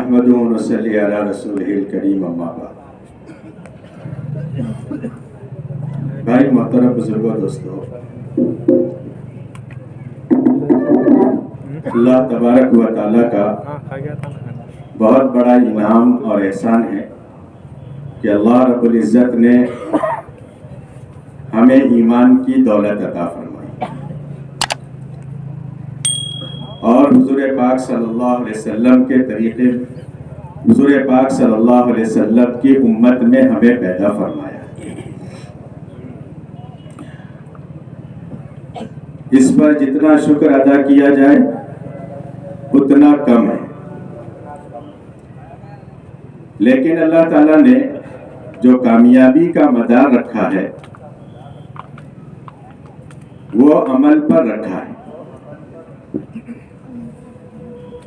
نحمدہ و نصلی علی رسولہ الکریم اما بعد۔ بھائی محترم بزرگوں دوستو، اللہ تبارک و تعالیٰ کا بہت بڑا انعام اور احسان ہے کہ اللہ رب العزت نے ہمیں ایمان کی دولت عطا فرمائی اور حضور پاک صلی اللہ علیہ وسلم کے طریقے، حضور پاک صلی اللہ علیہ وسلم کی امت میں ہمیں پیدا فرمایا۔ اس پر جتنا شکر ادا کیا جائے اتنا کم ہے، لیکن اللہ تعالیٰ نے جو کامیابی کا مدار رکھا ہے وہ عمل پر رکھا ہے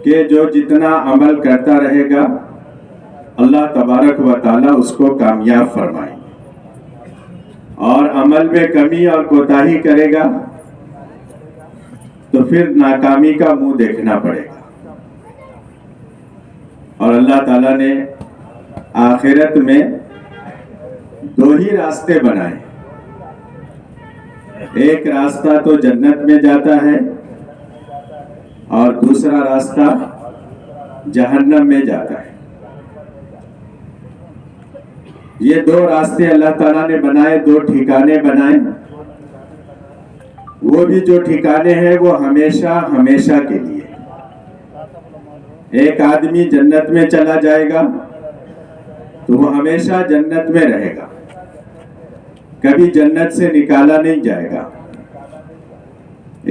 کہ جو جتنا عمل کرتا رہے گا اللہ تبارک و تعالیٰ اس کو کامیاب فرمائے، اور عمل میں کمی اور کوتاہی کرے گا تو پھر ناکامی کا منہ دیکھنا پڑے گا۔ اور اللہ تعالیٰ نے آخرت میں دو ہی راستے بنائے، ایک راستہ تو جنت میں جاتا ہے اور دوسرا راستہ جہنم میں جاتا ہے۔ یہ دو راستے اللہ تعالیٰ نے بنائے، دو ٹھکانے بنائے، وہ بھی جو ٹھکانے ہیں وہ ہمیشہ ہمیشہ کے لیے۔ ایک آدمی جنت میں چلا جائے گا تو وہ ہمیشہ جنت میں رہے گا، کبھی جنت سے نکالا نہیں جائے گا۔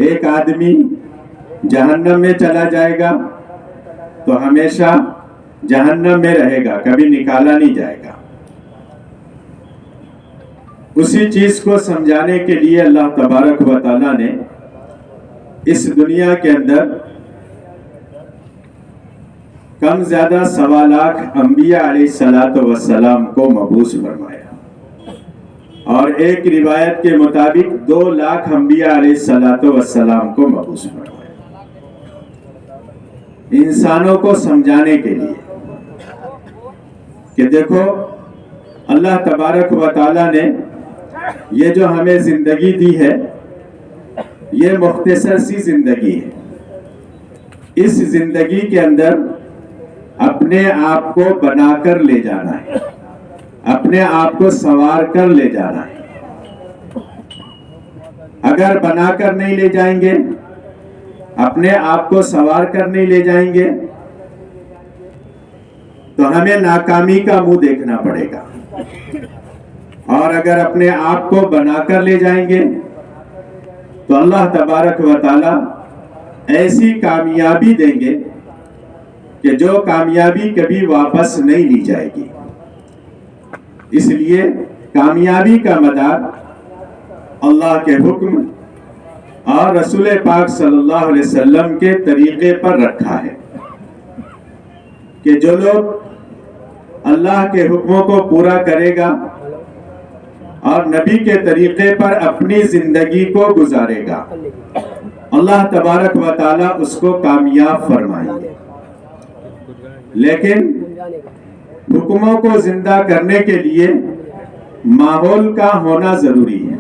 ایک آدمی جہنم میں چلا جائے گا تو ہمیشہ جہنم میں رہے گا، کبھی نکالا نہیں جائے گا۔ اسی چیز کو سمجھانے کے لیے اللہ تبارک و تعالیٰ نے اس دنیا کے اندر کم زیادہ 1.25 لاکھ انبیاء علیہ السلام کو مبعوث فرمایا، اور ایک روایت کے مطابق 2 لاکھ انبیاء علیہ السلام کو مبعوث فرمایا، انسانوں کو سمجھانے کے لیے کہ دیکھو اللہ تبارک و تعالیٰ نے یہ جو ہمیں زندگی دی ہے یہ مختصر سی زندگی ہے۔ اس زندگی کے اندر اپنے آپ کو بنا کر لے جانا ہے، اپنے آپ کو سنوار کر لے جانا ہے۔ اگر بنا کر نہیں لے جائیں گے، اپنے آپ کو سنوار کر نہیں لے جائیں گے تو ہمیں ناکامی کا منہ دیکھنا پڑے گا، اور اگر اپنے آپ کو بنا کر لے جائیں گے تو اللہ تبارک و تعالیٰ ایسی کامیابی دیں گے کہ جو کامیابی کبھی واپس نہیں لی جائے گی۔ اس لیے کامیابی کا مدار اللہ کے حکم اور رسول پاک صلی اللہ علیہ وسلم کے طریقے پر رکھا ہے کہ جو لوگ اللہ کے حکموں کو پورا کرے گا اور نبی کے طریقے پر اپنی زندگی کو گزارے گا، اللہ تبارک و تعالیٰ اس کو کامیاب فرمائیں گے۔ لیکن حکموں کو زندہ کرنے کے لیے ماحول کا ہونا ضروری ہے،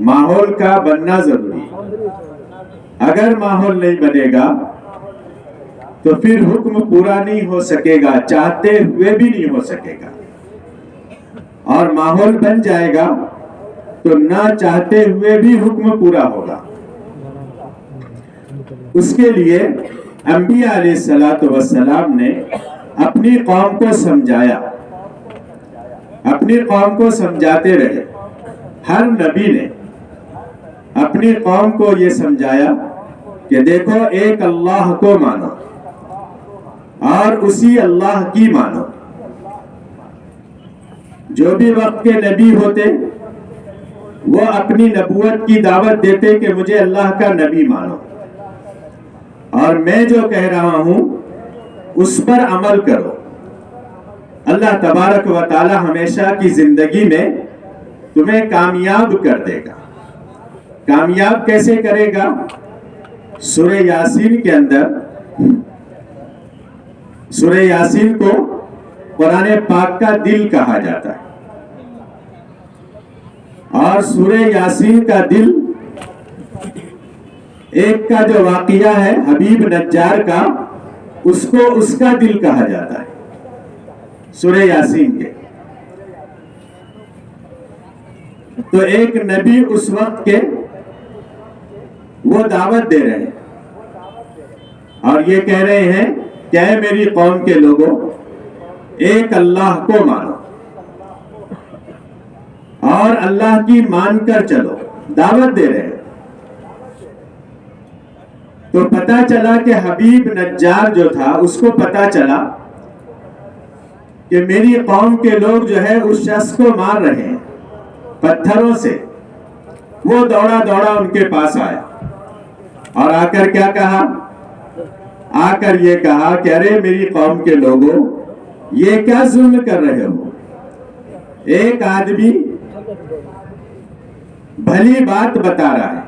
ماحول کا بننا ضروری ہے۔ اگر ماحول نہیں بنے گا تو پھر حکم پورا نہیں ہو سکے گا، چاہتے ہوئے بھی نہیں ہو سکے گا، اور ماحول بن جائے گا تو نہ چاہتے ہوئے بھی حکم پورا ہوگا۔ اس کے لیے انبیاء علیہ السلام نے اپنی قوم کو سمجھایا، اپنی قوم کو سمجھاتے رہے۔ ہر نبی نے اپنی قوم کو یہ سمجھایا کہ دیکھو ایک اللہ کو مانو اور اسی اللہ کی مانو۔ جو بھی وقت کے نبی ہوتے وہ اپنی نبوت کی دعوت دیتے کہ مجھے اللہ کا نبی مانو، اور میں جو کہہ رہا ہوں اس پر عمل کرو۔ اللہ تبارک و تعالی ہمیشہ کی زندگی میں تمہیں کامیاب کر دے گا۔ کامیاب کیسے کرے گا؟ سورہ یاسین کے اندر سورہ یاسین کو قرآن پاک کا دل کہا جاتا ہے، اور سورہ یاسین کا دل ایک کا جو واقعہ ہے حبیب نجار کا، اس کو اس کا دل کہا جاتا ہے سورہ یاسین کے۔ تو ایک نبی اس وقت کے وہ دعوت دے رہے ہیں اور یہ کہہ رہے ہیں کہ اے میری قوم کے لوگوں، ایک اللہ کو مانو اور اللہ کی مان کر چلو، دعوت دے رہے ہیں۔ تو پتا چلا کہ حبیب نجار جو تھا اس کو پتا چلا کہ میری قوم کے لوگ جو ہے اس شخص کو مار رہے ہیں پتھروں سے۔ وہ دوڑا دوڑا ان کے پاس آیا اور آ کر کیا کہا؟ آ کر یہ کہا کہ ارے میری قوم کے لوگوں، یہ کیا ظلم کر رہے ہو؟ ایک آدمی بھلی بات بتا رہا ہے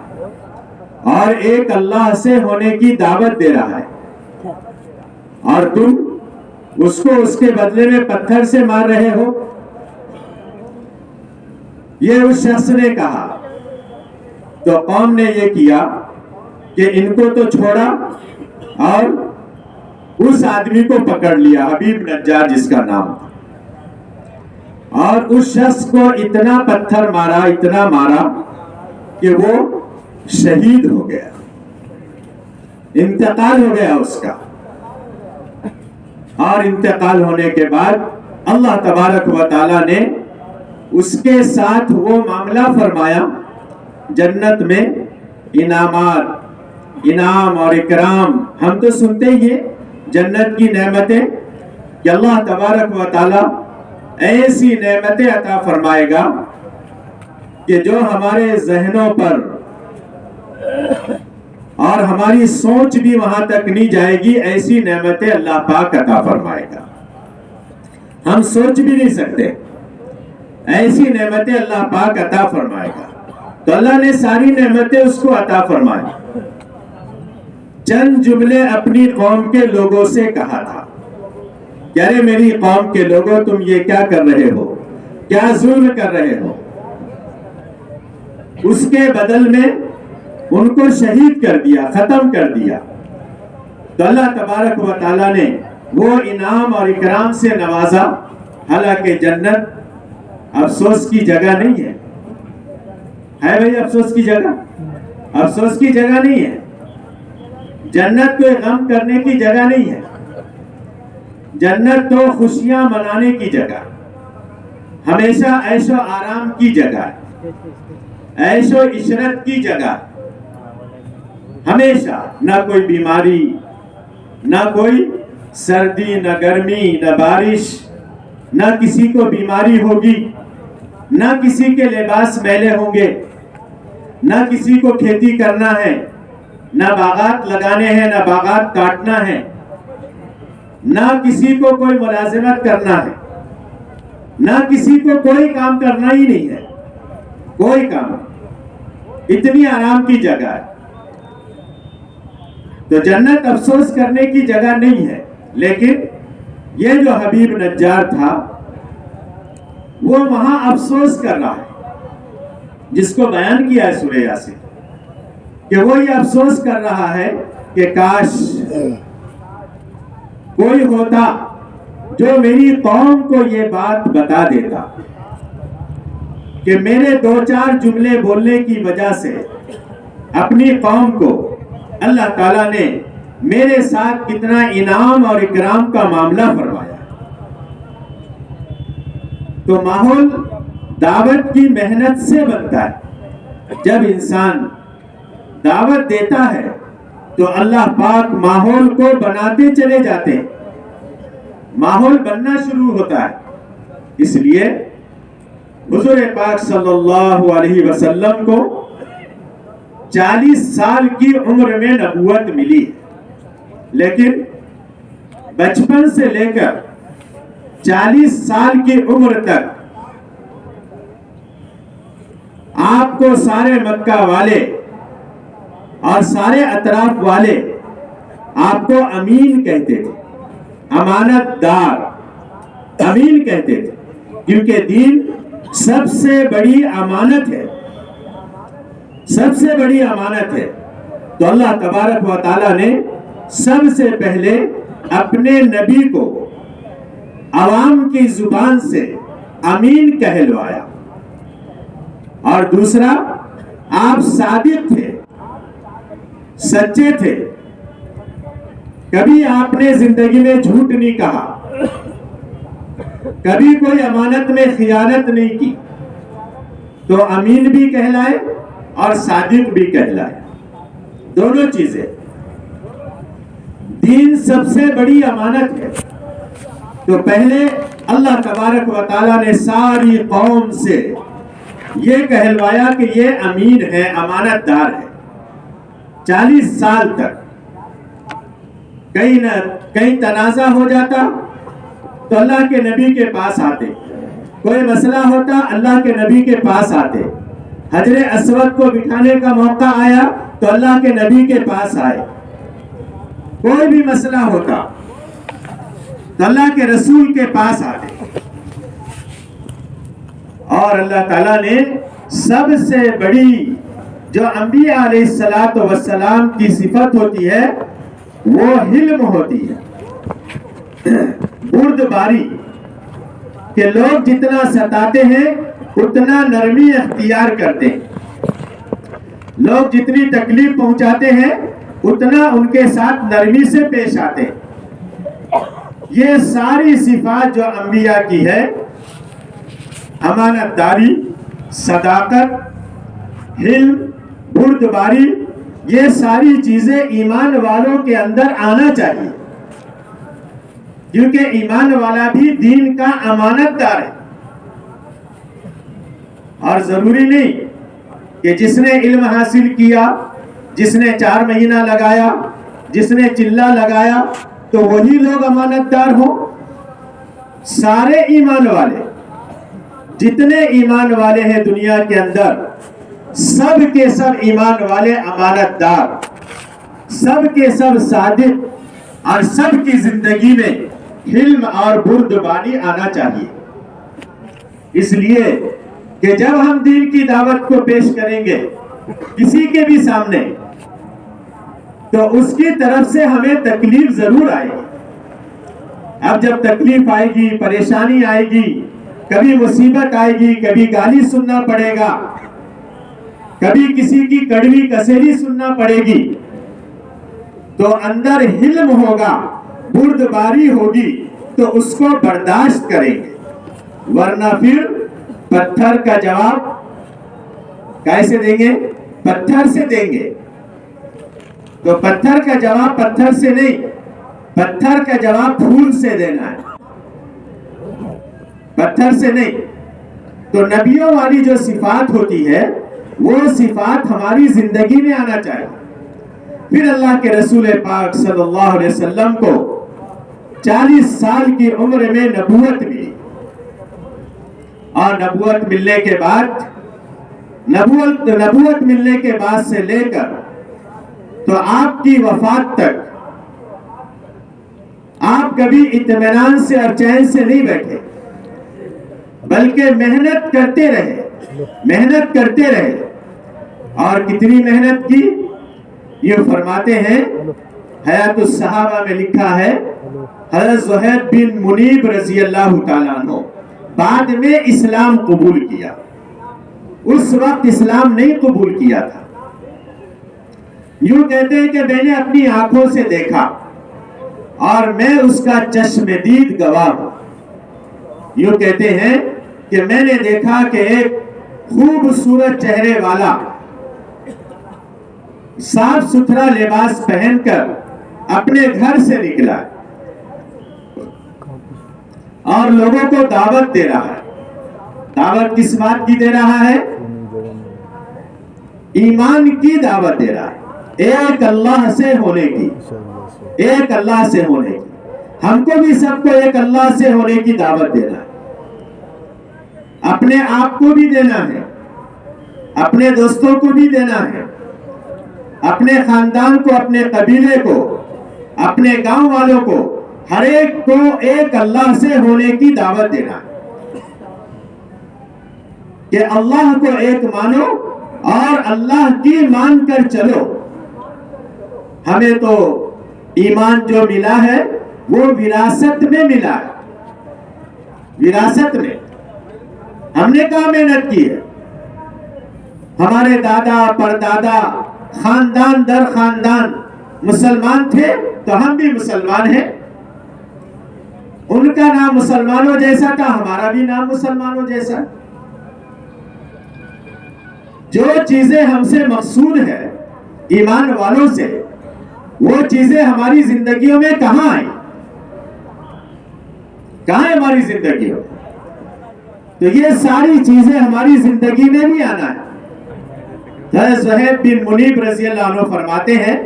اور ایک اللہ سے ہونے کی دعوت دے رہا ہے، اور تم اس کو اس کے بدلے میں پتھر سے مار رہے ہو۔ یہ اس شخص نے کہا تو قوم نے یہ کیا کہ ان کو تو چھوڑا اور اس آدمی کو پکڑ لیا، حبیب نجار جس کا نام تھا، اور اس شخص کو اتنا پتھر مارا، اتنا مارا کہ وہ شہید ہو گیا، انتقال ہو گیا اس کا۔ اور انتقال ہونے کے بعد اللہ تبارک و تعالی نے اس کے ساتھ وہ معاملہ فرمایا، جنت میں انعامات، انعام اور اکرام۔ ہم تو سنتے ہی ہیں جنت کی نعمتیں کہ اللہ تبارک و تعالی ایسی نعمتیں عطا فرمائے گا کہ جو ہمارے ذہنوں پر اور ہماری سوچ بھی وہاں تک نہیں جائے گی، ایسی نعمتیں اللہ پاک عطا فرمائے گا، ہم سوچ بھی نہیں سکتے، ایسی نعمتیں اللہ پاک عطا فرمائے گا۔ تو اللہ نے ساری نعمتیں اس کو عطا فرمائی۔ چند جملے اپنی قوم کے لوگوں سے کہا تھا کہ ارے میری قوم کے لوگوں، تم یہ کیا کر رہے ہو، کیا ظلم کر رہے ہو؟ اس کے بدل میں ان کو شہید کر دیا، ختم کر دیا۔ تو اللہ تبارک و تعالیٰ نے وہ انعام اور اکرام سے نوازا۔ حالانکہ جنت افسوس کی جگہ نہیں ہے بھائی، افسوس کی جگہ، افسوس کی جگہ نہیں ہے۔ جنت کوئی غم کرنے کی جگہ نہیں ہے، جنت تو خوشیاں منانے کی جگہ، ہمیشہ عیش و آرام کی جگہ، عیش و عشرت کی جگہ، ہمیشہ نہ کوئی بیماری، نہ کوئی سردی، نہ گرمی، نہ بارش، نہ کسی کو بیماری ہوگی، نہ کسی کے لباس میلے ہوں گے، نہ کسی کو کھیتی کرنا ہے، نہ باغات لگانے ہیں، نہ باغات کاٹنا ہے، نہ کسی کو کوئی ملازمت کرنا ہے، نہ کسی کو کوئی کام کرنا ہی نہیں ہے، کوئی کام، اتنی آرام کی جگہ ہے۔ تو جنت افسوس کرنے کی جگہ نہیں ہے، لیکن یہ جو حبیب نجار تھا وہ وہاں افسوس کر رہا ہے، جس کو بیان کیا ہے سورہ یاسین، کہ وہ یہ افسوس کر رہا ہے کہ کاش کوئی ہوتا جو میری قوم کو یہ بات بتا دیتا کہ میرے دو چار جملے بولنے کی وجہ سے اپنی قوم کو اللہ تعالیٰ نے میرے ساتھ کتنا انعام اور اکرام کا معاملہ فرمایا۔ تو ماحول دعوت کی محنت سے بنتا ہے۔ جب انسان دعوت دیتا ہے تو اللہ پاک ماحول کو بناتے چلے جاتے ہیں، ماحول بننا شروع ہوتا ہے۔ اس لیے حضور پاک صلی اللہ علیہ وسلم کو 40 سال کی عمر میں نبوت ملی، لیکن بچپن سے لے کر 40 سال کی عمر تک آپ کو سارے مکہ والے اور سارے اطراف والے آپ کو امین کہتے تھے، امانت دار، امین کہتے تھے، کیونکہ دین سب سے بڑی امانت ہے، سب سے بڑی امانت ہے۔ تو اللہ تبارک و تعالیٰ نے سب سے پہلے اپنے نبی کو عوام کی زبان سے امین کہلوایا، اور دوسرا آپ صادق تھے، سچے تھے، کبھی آپ نے زندگی میں جھوٹ نہیں کہا، کبھی کوئی امانت میں خیانت نہیں کی، تو امین بھی کہلائے اور صادق بھی کہلائے، دونوں چیزیں۔ دین سب سے بڑی امانت ہے، تو پہلے اللہ تبارک و تعالیٰ نے ساری قوم سے یہ کہلوایا کہ یہ امین ہے، امانت دار ہے۔ 40 سال تک کہیں تنازع ہو جاتا تو اللہ کے نبی کے پاس آتے، کوئی مسئلہ ہوتا اللہ کے نبی کے پاس آتے، حجر اسود کو بٹھانے کا موقع آیا تو اللہ کے نبی کے پاس آئے، کوئی بھی مسئلہ ہوتا تو اللہ کے رسول کے پاس آتے۔ اور اللہ تعالیٰ نے سب سے بڑی جو انبیاء علیہ السلام کی صفت ہوتی ہے وہ حلم ہوتی ہے، بردباری، کہ لوگ جتنا ستاتے ہیں اتنا نرمی اختیار کرتے ہیں، لوگ جتنی تکلیف پہنچاتے ہیں اتنا ان کے ساتھ نرمی سے پیش آتے ہیں۔ یہ ساری صفات جو انبیاء کی ہے، امانت داری، صداقت، حلم، بردباری، یہ ساری چیزیں ایمان والوں کے اندر آنا چاہیے، کیونکہ ایمان والا بھی دین کا امانت دار ہے۔ اور ضروری نہیں کہ جس نے علم حاصل کیا، جس نے 4 مہینہ لگایا، جس نے چلہ لگایا تو وہی لوگ امانت دار ہوں۔ سارے ایمان والے، جتنے ایمان والے ہیں دنیا کے اندر، سب کے سب ایمان والے امانت دار، سب کے سب صادق، اور سب کی زندگی میں حلم اور بردباری آنا چاہیے۔ اس لیے کہ جب ہم دین کی دعوت کو پیش کریں گے کسی کے بھی سامنے تو اس کی طرف سے ہمیں تکلیف ضرور آئے گی۔ اب جب تکلیف آئے گی، پریشانی آئے گی، کبھی مصیبت آئے گی، کبھی گالی سننا پڑے گا، کبھی کسی کی کڑوی کسیری سننا پڑے گی، تو اندر حلم ہوگا، بردباری ہوگی، تو اس کو برداشت کریں گے، ورنہ پھر پتھر کا جواب کیسے دیں گے؟ پتھر سے دیں گے۔ تو پتھر کا جواب پتھر سے نہیں، پتھر کا جواب پھول سے دینا ہے، پتھر سے نہیں۔ تو نبیوں والی جو صفات ہوتی ہے وہ صفات ہماری زندگی میں آنا چاہیے۔ پھر اللہ کے رسول پاک صلی اللہ علیہ وسلم کو 40 سال کی عمر میں نبوت ملی، اور نبوت ملنے کے بعد نبوت ملنے کے بعد سے لے کر تو آپ کی وفات تک آپ کبھی اطمینان سے اور چین سے نہیں بیٹھے، بلکہ محنت کرتے رہے، اور کتنی محنت کی؟ یہ فرماتے ہیں، حیات الصحابہ میں لکھا ہے، حضرت زہیر بن منیب رضی اللہ تعالیٰ عنہ بعد میں اسلام قبول کیا، اس وقت اسلام نہیں قبول کیا تھا۔ یوں کہتے ہیں کہ میں نے اپنی آنکھوں سے دیکھا اور میں اس کا چشم دید گواہ ہوں۔ یوں کہتے ہیں کہ میں نے دیکھا کہ ایک خوبصورت چہرے والا صاف ستھرا لباس پہن کر اپنے گھر سے نکلا اور لوگوں کو دعوت دے رہا ہے۔ دعوت کس بات کی دے رہا ہے؟ ایمان کی دعوت دے رہا ہے، ایک اللہ سے ہونے کی، ایک اللہ سے ہونے کی۔ ہم کو بھی سب کو ایک اللہ سے ہونے کی دعوت دینا ہے، اپنے آپ کو بھی دینا ہے، اپنے دوستوں کو بھی دینا ہے، اپنے خاندان کو، اپنے قبیلے کو، اپنے گاؤں والوں کو ہر ایک کو ایک اللہ سے ہونے کی دعوت دینا ہے کہ اللہ کو ایک مانو اور اللہ کی مان کر چلو. ہمیں تو ایمان جو ملا ہے وہ وراثت میں ملا ہے. وراثت میں ہم نے کہاں محنت کی ہے؟ ہمارے دادا پردادا خاندان در خاندان مسلمان تھے تو ہم بھی مسلمان ہیں. ان کا نام مسلمانوں جیسا تھا، ہمارا بھی نام مسلمانوں جیسا. جو چیزیں ہم سے مقصود ہے ایمان والوں سے، وہ چیزیں ہماری زندگیوں میں کہاں آئیں؟ کہاں ہے ہماری زندگیوں؟ تو یہ ساری چیزیں ہماری زندگی میں بھی آنا ہے. حضرت صہیب بن منیب رضی اللہ عنہ فرماتے ہیں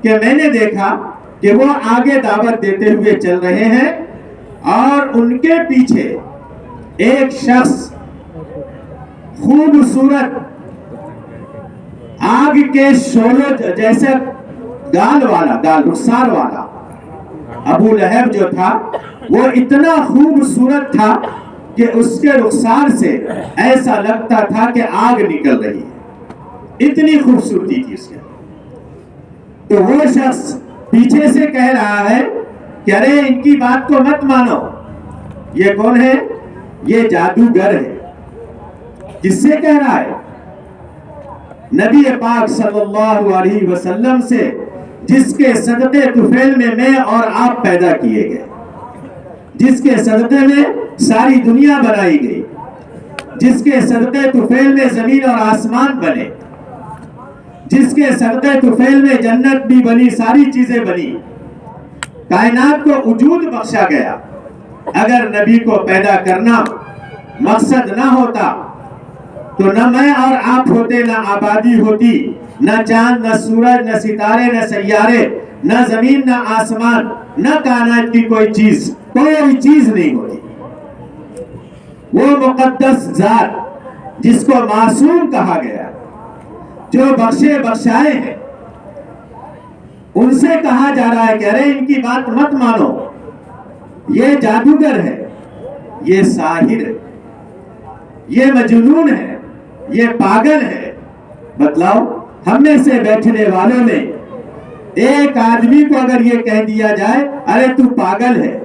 کہ میں نے دیکھا کہ وہ آگے دعوت دیتے ہوئے چل رہے ہیں اور ان کے پیچھے ایک شخص خوبصورت آگ کے شعلوں جیسے گال رخسار والا ابو لہب جو تھا وہ اتنا خوبصورت تھا کہ اس کے رخسار سے ایسا لگتا تھا کہ آگ نکل رہی ہے. اتنی خوبصورتی تھی اس کے. تو وہ شخص پیچھے سے کہہ رہا ہے کہ ارے ان کی بات کو مت مانو. یہ کون ہے؟ یہ جادوگر ہے. کس سے کہہ رہا ہے؟ نبی پاک صلی اللہ علیہ وسلم سے، جس کے صدقے طفیل میں اور آپ پیدا کیے گئے، جس کے صدقے میں ساری دنیا بنائی گئی، جس کے صدقے طفیل میں زمین اور آسمان بنے، جس کے صدقے طفیل میں جنت بھی بنی، ساری چیزیں بنی، کائنات کو وجود بخشا گیا. اگر نبی کو پیدا کرنا مقصد نہ ہوتا تو نہ میں اور آپ ہوتے، نہ آبادی ہوتی، نہ چاند، نہ سورج، نہ ستارے، نہ سیارے، نہ زمین، نہ آسمان، نہ کائنات کی کوئی چیز نہیں ہوتی. وہ مقدس ذات جس کو معصوم کہا گیا، جو بخشے بخشائے ہیں، ان سے کہا جا رہا ہے کہ ارے ان کی بات مت مانو. یہ جادوگر ہے، یہ ساحر ہے، یہ مجنون ہے، یہ پاگل ہے. بتلاؤ ہم میں سے بیٹھنے والوں میں ایک آدمی کو اگر یہ کہہ دیا جائے ارے تو پاگل ہے،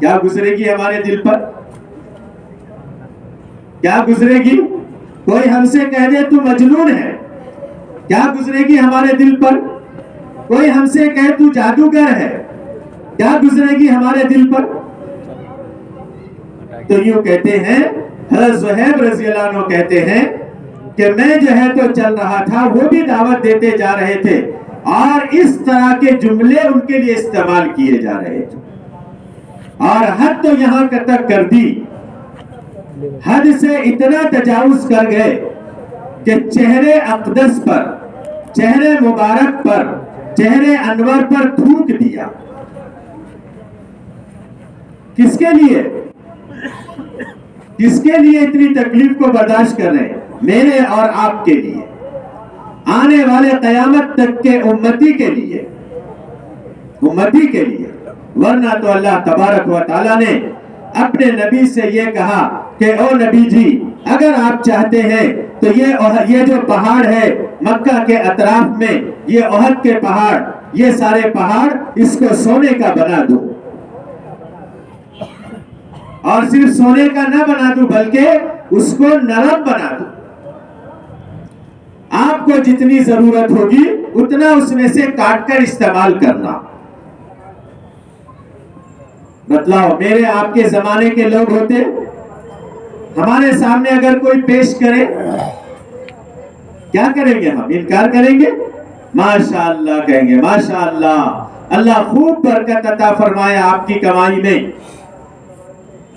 کیا گزرے گی ہمارے دل پر؟ کیا گزرے گی؟ کوئی ہم سے کہہ دے تو مجنون ہے، کیا گزرے گی ہمارے دل پر؟ کوئی ہم سے کہے تو جادوگر ہے، کیا گزرے گی ہمارے دل پر؟ تو یوں کہتے ہیں، حضرت صہیب رضی اللہ عنہ کہتے ہیں کہ میں جو ہے تو چل رہا تھا، وہ بھی دعوت دیتے جا رہے تھے اور اس طرح کے جملے ان کے لیے استعمال کیے جا رہے تھے. اور حد تو یہاں تک کر دی، حد سے اتنا تجاوز کر گئے کہ چہرے اقدس پر، چہرے مبارک پر، چہرے انور پر تھوک دیا. کس کے لیے؟ کس کے لیے اتنی تکلیف کو برداشت کر رہے ہیں؟ میرے اور آپ کے لیے، آنے والے قیامت تک کے امتی کے لیے، امتی کے لیے. ورنہ تو اللہ تبارک و تعالیٰ نے اپنے نبی سے یہ کہا کہ او نبی جی، اگر آپ چاہتے ہیں تو یہ جو پہاڑ ہے مکہ کے اطراف میں، یہ احد کے پہاڑ، یہ سارے پہاڑ اس کو سونے کا بنا دو. اور صرف سونے کا نہ بنا دو بلکہ اس کو نرم بنا دو. آپ کو جتنی ضرورت ہوگی اتنا اس میں سے کاٹ کر استعمال کرنا. بتلاؤ میرے آپ کے زمانے کے لوگ ہوتے، ہمارے سامنے اگر کوئی پیش کرے کیا کریں گے؟ ہم انکار کریں گے؟ ماشاءاللہ کہیں گے، ماشاءاللہ، اللہ خوب برکت عطا فرمائے آپ کی کمائی میں.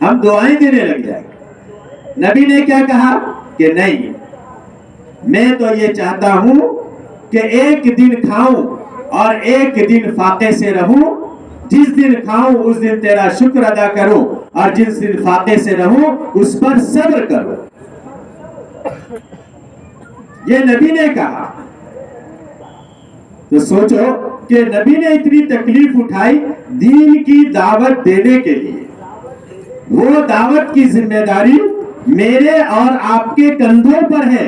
ہم دعائیں دینے لگ جائیں. نبی نے کیا کہا کہ نہیں، میں تو یہ چاہتا ہوں کہ ایک دن کھاؤں اور ایک دن فاقے سے رہوں. جس دن کھاؤں اس دن تیرا شکر ادا کروں، اور جس دن فاقے سے رہوں اس پر صبر کروں. یہ نبی نے کہا. تو سوچو کہ نبی نے اتنی تکلیف اٹھائی دین کی دعوت دینے کے لیے، وہ دعوت کی ذمہ داری میرے اور آپ کے کندھوں پر ہے۔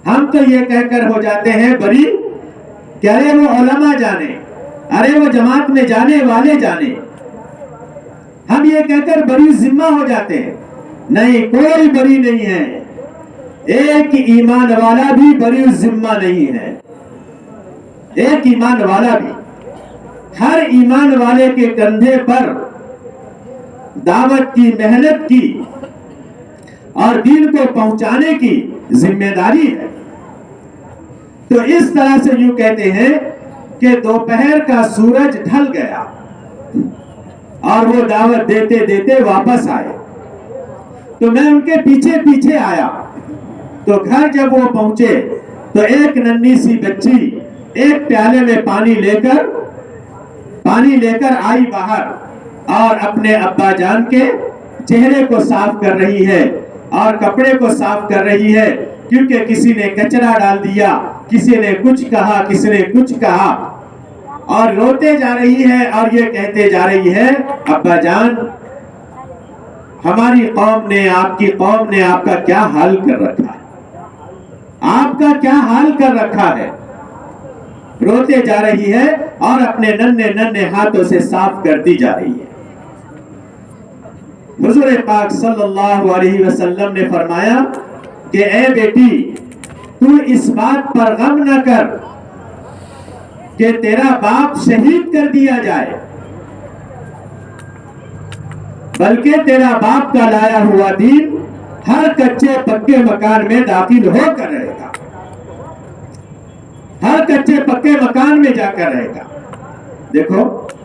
ہم تو یہ کہہ کر ہو جاتے ہیں بری کہ ارے وہ علماء جانے، ارے وہ جماعت میں جانے والے جانے، ہم یہ کہہ کر بری ذمہ ہو جاتے ہیں۔ نہیں، کوئی بری نہیں ہے، ایک ایمان والا بھی بری ذمہ نہیں ہے، ایک ایمان والا بھی۔ ہر ایمان والے کے کندھے پر دعوت کی، محنت کی اور دین کو پہنچانے کی ذمہ داری ہے۔ تو اس طرح سے یوں کہتے ہیں کہ دوپہر کا سورج ڈھل گیا اور وہ دعوت دیتے دیتے واپس آئے، تو میں ان کے پیچھے پیچھے آیا، تو گھر جب وہ پہنچے تو ایک ننھی سی بچی ایک پیالے میں پانی لے کر آئی باہر اور اپنے ابا جان کے چہرے کو صاف کر رہی ہے اور کپڑے کو صاف کر رہی ہے، کیونکہ کسی نے کچرا ڈال دیا، کسی نے کچھ کہا، کسی نے کچھ کہا، اور روتے جا رہی ہے اور یہ کہتے جا رہی ہے ابا جان ہماری قوم نے، آپ کی قوم نے آپ کا کیا حال کر رکھا ہے، آپ کا کیا حال کر رکھا ہے۔ روتے جا رہی ہے اور اپنے ننھے ہاتھوں سے صاف کرتی جا رہی ہے۔ حضور پاک صلی اللہ علیہ وسلم نے فرمایا کہ اے بیٹی تو اس بات پر غم نہ کر کہ تیرا باپ شہید کر دیا جائے، بلکہ تیرا باپ کا لایا ہوا دین ہر کچے پکے مکان میں داخل ہو کر رہے گا، ہر کچے پکے مکان میں جا کر رہے گا۔ دیکھو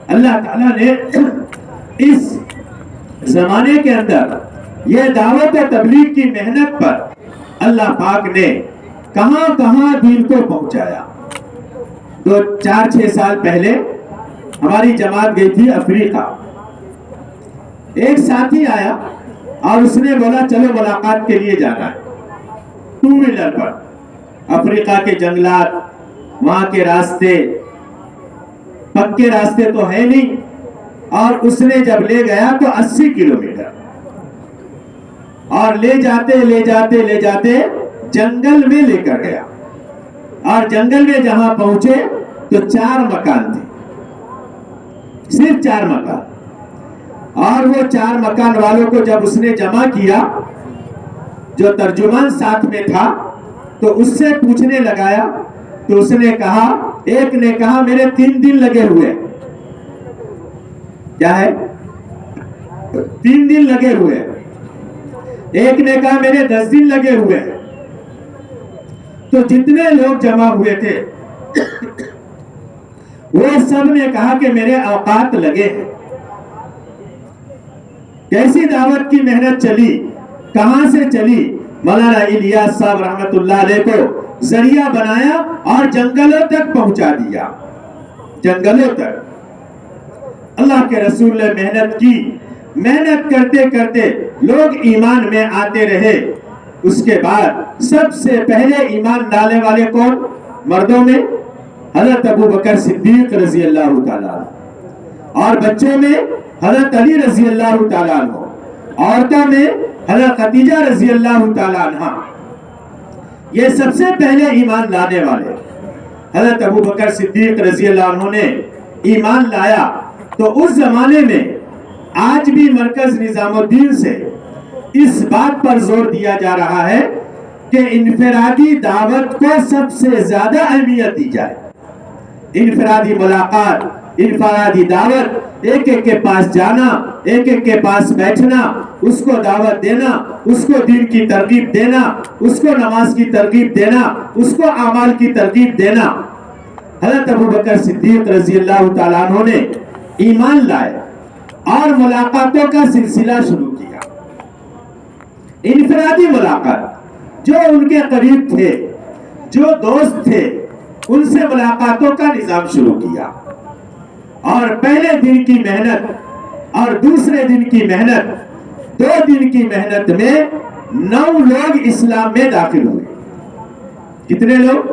اللہ تعالیٰ نے اس زمانے کے اندر یہ دعوت و تبلیغ کی محنت پر اللہ پاک نے کہاں کہاں دین کو پہنچایا۔ 4-6 سال پہلے ہماری جماعت گئی تھی افریقہ، ایک ساتھی آیا اور اس نے بولا چلو ملاقات کے لیے جانا ہے، 2 ویلر پر۔ افریقہ کے جنگلات، وہاں کے راستے، پکے راستے تو ہے نہیں، اور اس نے جب لے گیا تو 80 کلومیٹر، اور لے جاتے جنگل میں لے کر گیا، اور جنگل میں جہاں پہنچے تو 4 مکان تھے، صرف 4 مکان، اور وہ 4 مکان والوں کو جب اس نے جمع کیا، جو ترجمان ساتھ میں تھا تو اس سے پوچھنے لگایا، تو اس نے کہا، ایک نے کہا میرے 3 دن لگے ہوئے، کیا ہے 3 دن لگے ہوئے، ایک نے کہا میرے 10 دن لگے ہوئے۔ تو جتنے لوگ جمع ہوئے تھے وہ سب نے کہا کہ میرے اوقات لگے ہیں۔ کیسی دعوت کی محنت چلی، کہاں سے چلی؟ مولانا الیاس صاحب رحمت اللہ علیہ کو ذریعہ بنایا اور جنگلوں تک پہنچا دیا، جنگلوں تک۔ اللہ کے رسول نے محنت کی، محنت کرتے کرتے لوگ ایمان میں آتے رہے۔ اس کے بعد سب سے پہلے ایمان لانے والے کون؟ مردوں میں حضرت ابو بکر صدیق رضی اللہ تعالیٰ عنہ، اور بچوں میں حضرت علی رضی اللہ تعالیٰ عنہ، عورتوں میں حضرت خدیجہ رضی اللہ تعالیٰ عنہ۔ یہ سب سے پہلے ایمان لانے والے حضرت ابو بکر صدیق رضی اللہ عنہ نے ایمان لایا۔ تو اس زمانے میں آج بھی مرکز نظام الدین سے اس بات پر زور دیا جا رہا ہے کہ انفرادی دعوت کو سب سے زیادہ اہمیت دی جائے، انفرادی ملاقات، انفرادی دعوت، ایک ایک کے پاس جانا، ایک ایک کے پاس بیٹھنا، اس کو دعوت دینا، اس کو دین کی ترغیب دینا، اس کو نماز کی ترغیب دینا، اس کو اعمال کی ترغیب دینا۔ حضرت ابو بکر صدیق رضی اللہ تعالیٰ عنہ نے ایمان لائے اور ملاقاتوں کا سلسلہ شروع کیا، انفرادی ملاقات، جو ان کے قریب تھے، جو دوست تھے، ان سے ملاقاتوں کا نظام شروع کیا، اور پہلے دن کی محنت اور دوسرے دن کی محنت، 2 دن کی محنت میں 9 لوگ اسلام میں داخل ہوئے۔ کتنے لوگ؟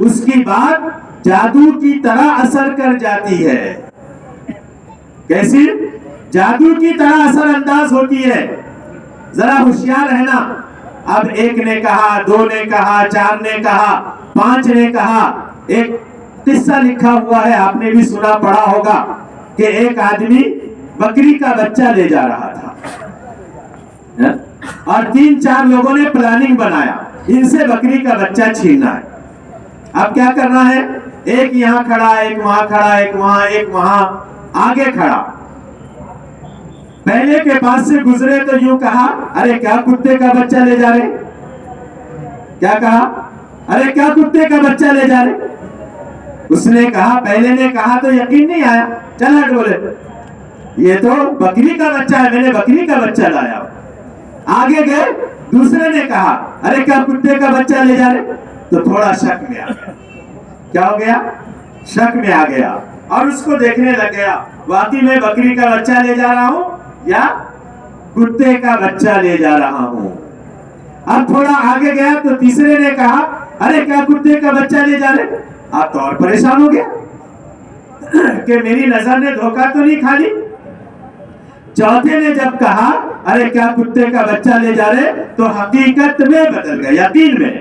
اس کی بات جادو کی طرح اثر کر جاتی ہے. کیسی؟ جادو کی طرح اثر انداز ہوتی ہے. ذرا ہوشیار رہنا. اب ایک نے کہا، دو نے کہا، چار نے کہا، پانچ نے کہا. ایک قصہ لکھا ہوا ہے، آپ نے بھی سنا پڑھا ہوگا کہ ایک آدمی بکری کا بچہ لے جا رہا تھا اور 3-4 لوگوں نے پلاننگ بنایا ان سے بکری کا بچہ چھیننا ہے. اب کیا کرنا ہے؟ ایک یہاں کھڑا، ایک وہاں کھڑا، ایک وہاں، ایک وہاں آگے کھڑا. پہلے کے پاس سے گزرے تو یوں کہا، ارے کیا کتے کا بچہ لے جا رہے؟ کیا کہا؟ ارے کیا کتے کا بچہ لے جا رہے؟ اس نے کہا، پہلے نے کہا تو یقین نہیں آیا، چل ہٹ بولے، یہ تو بکری کا بچہ ہے، میں نے بکری کا بچہ لایا. آگے گئے، دوسرے نے کہا، ارے کیا کتے کا بچہ لے جا رہے؟ تو تھوڑا شک میں آ گیا. کیا ہو گیا؟ شک میں آ گیا اور اس کو دیکھنے لگ گیا، واقعی میں بکری کا بچہ لے جا رہا ہوں یا کتے کا بچہ لے جا رہا ہوں. اب تھوڑا آگے گیا تو تیسرے نے کہا، ارے کیا کتے کا بچہ لے جا رہے؟ آپ تو اور پریشان ہو گیا کہ میری نظر نے دھوکہ تو نہیں کھا لی. چوتھے نے جب کہا، ارے کیا کتے کا بچہ لے جا رہے، تو حقیقت میں بدل گئے، یقین میں.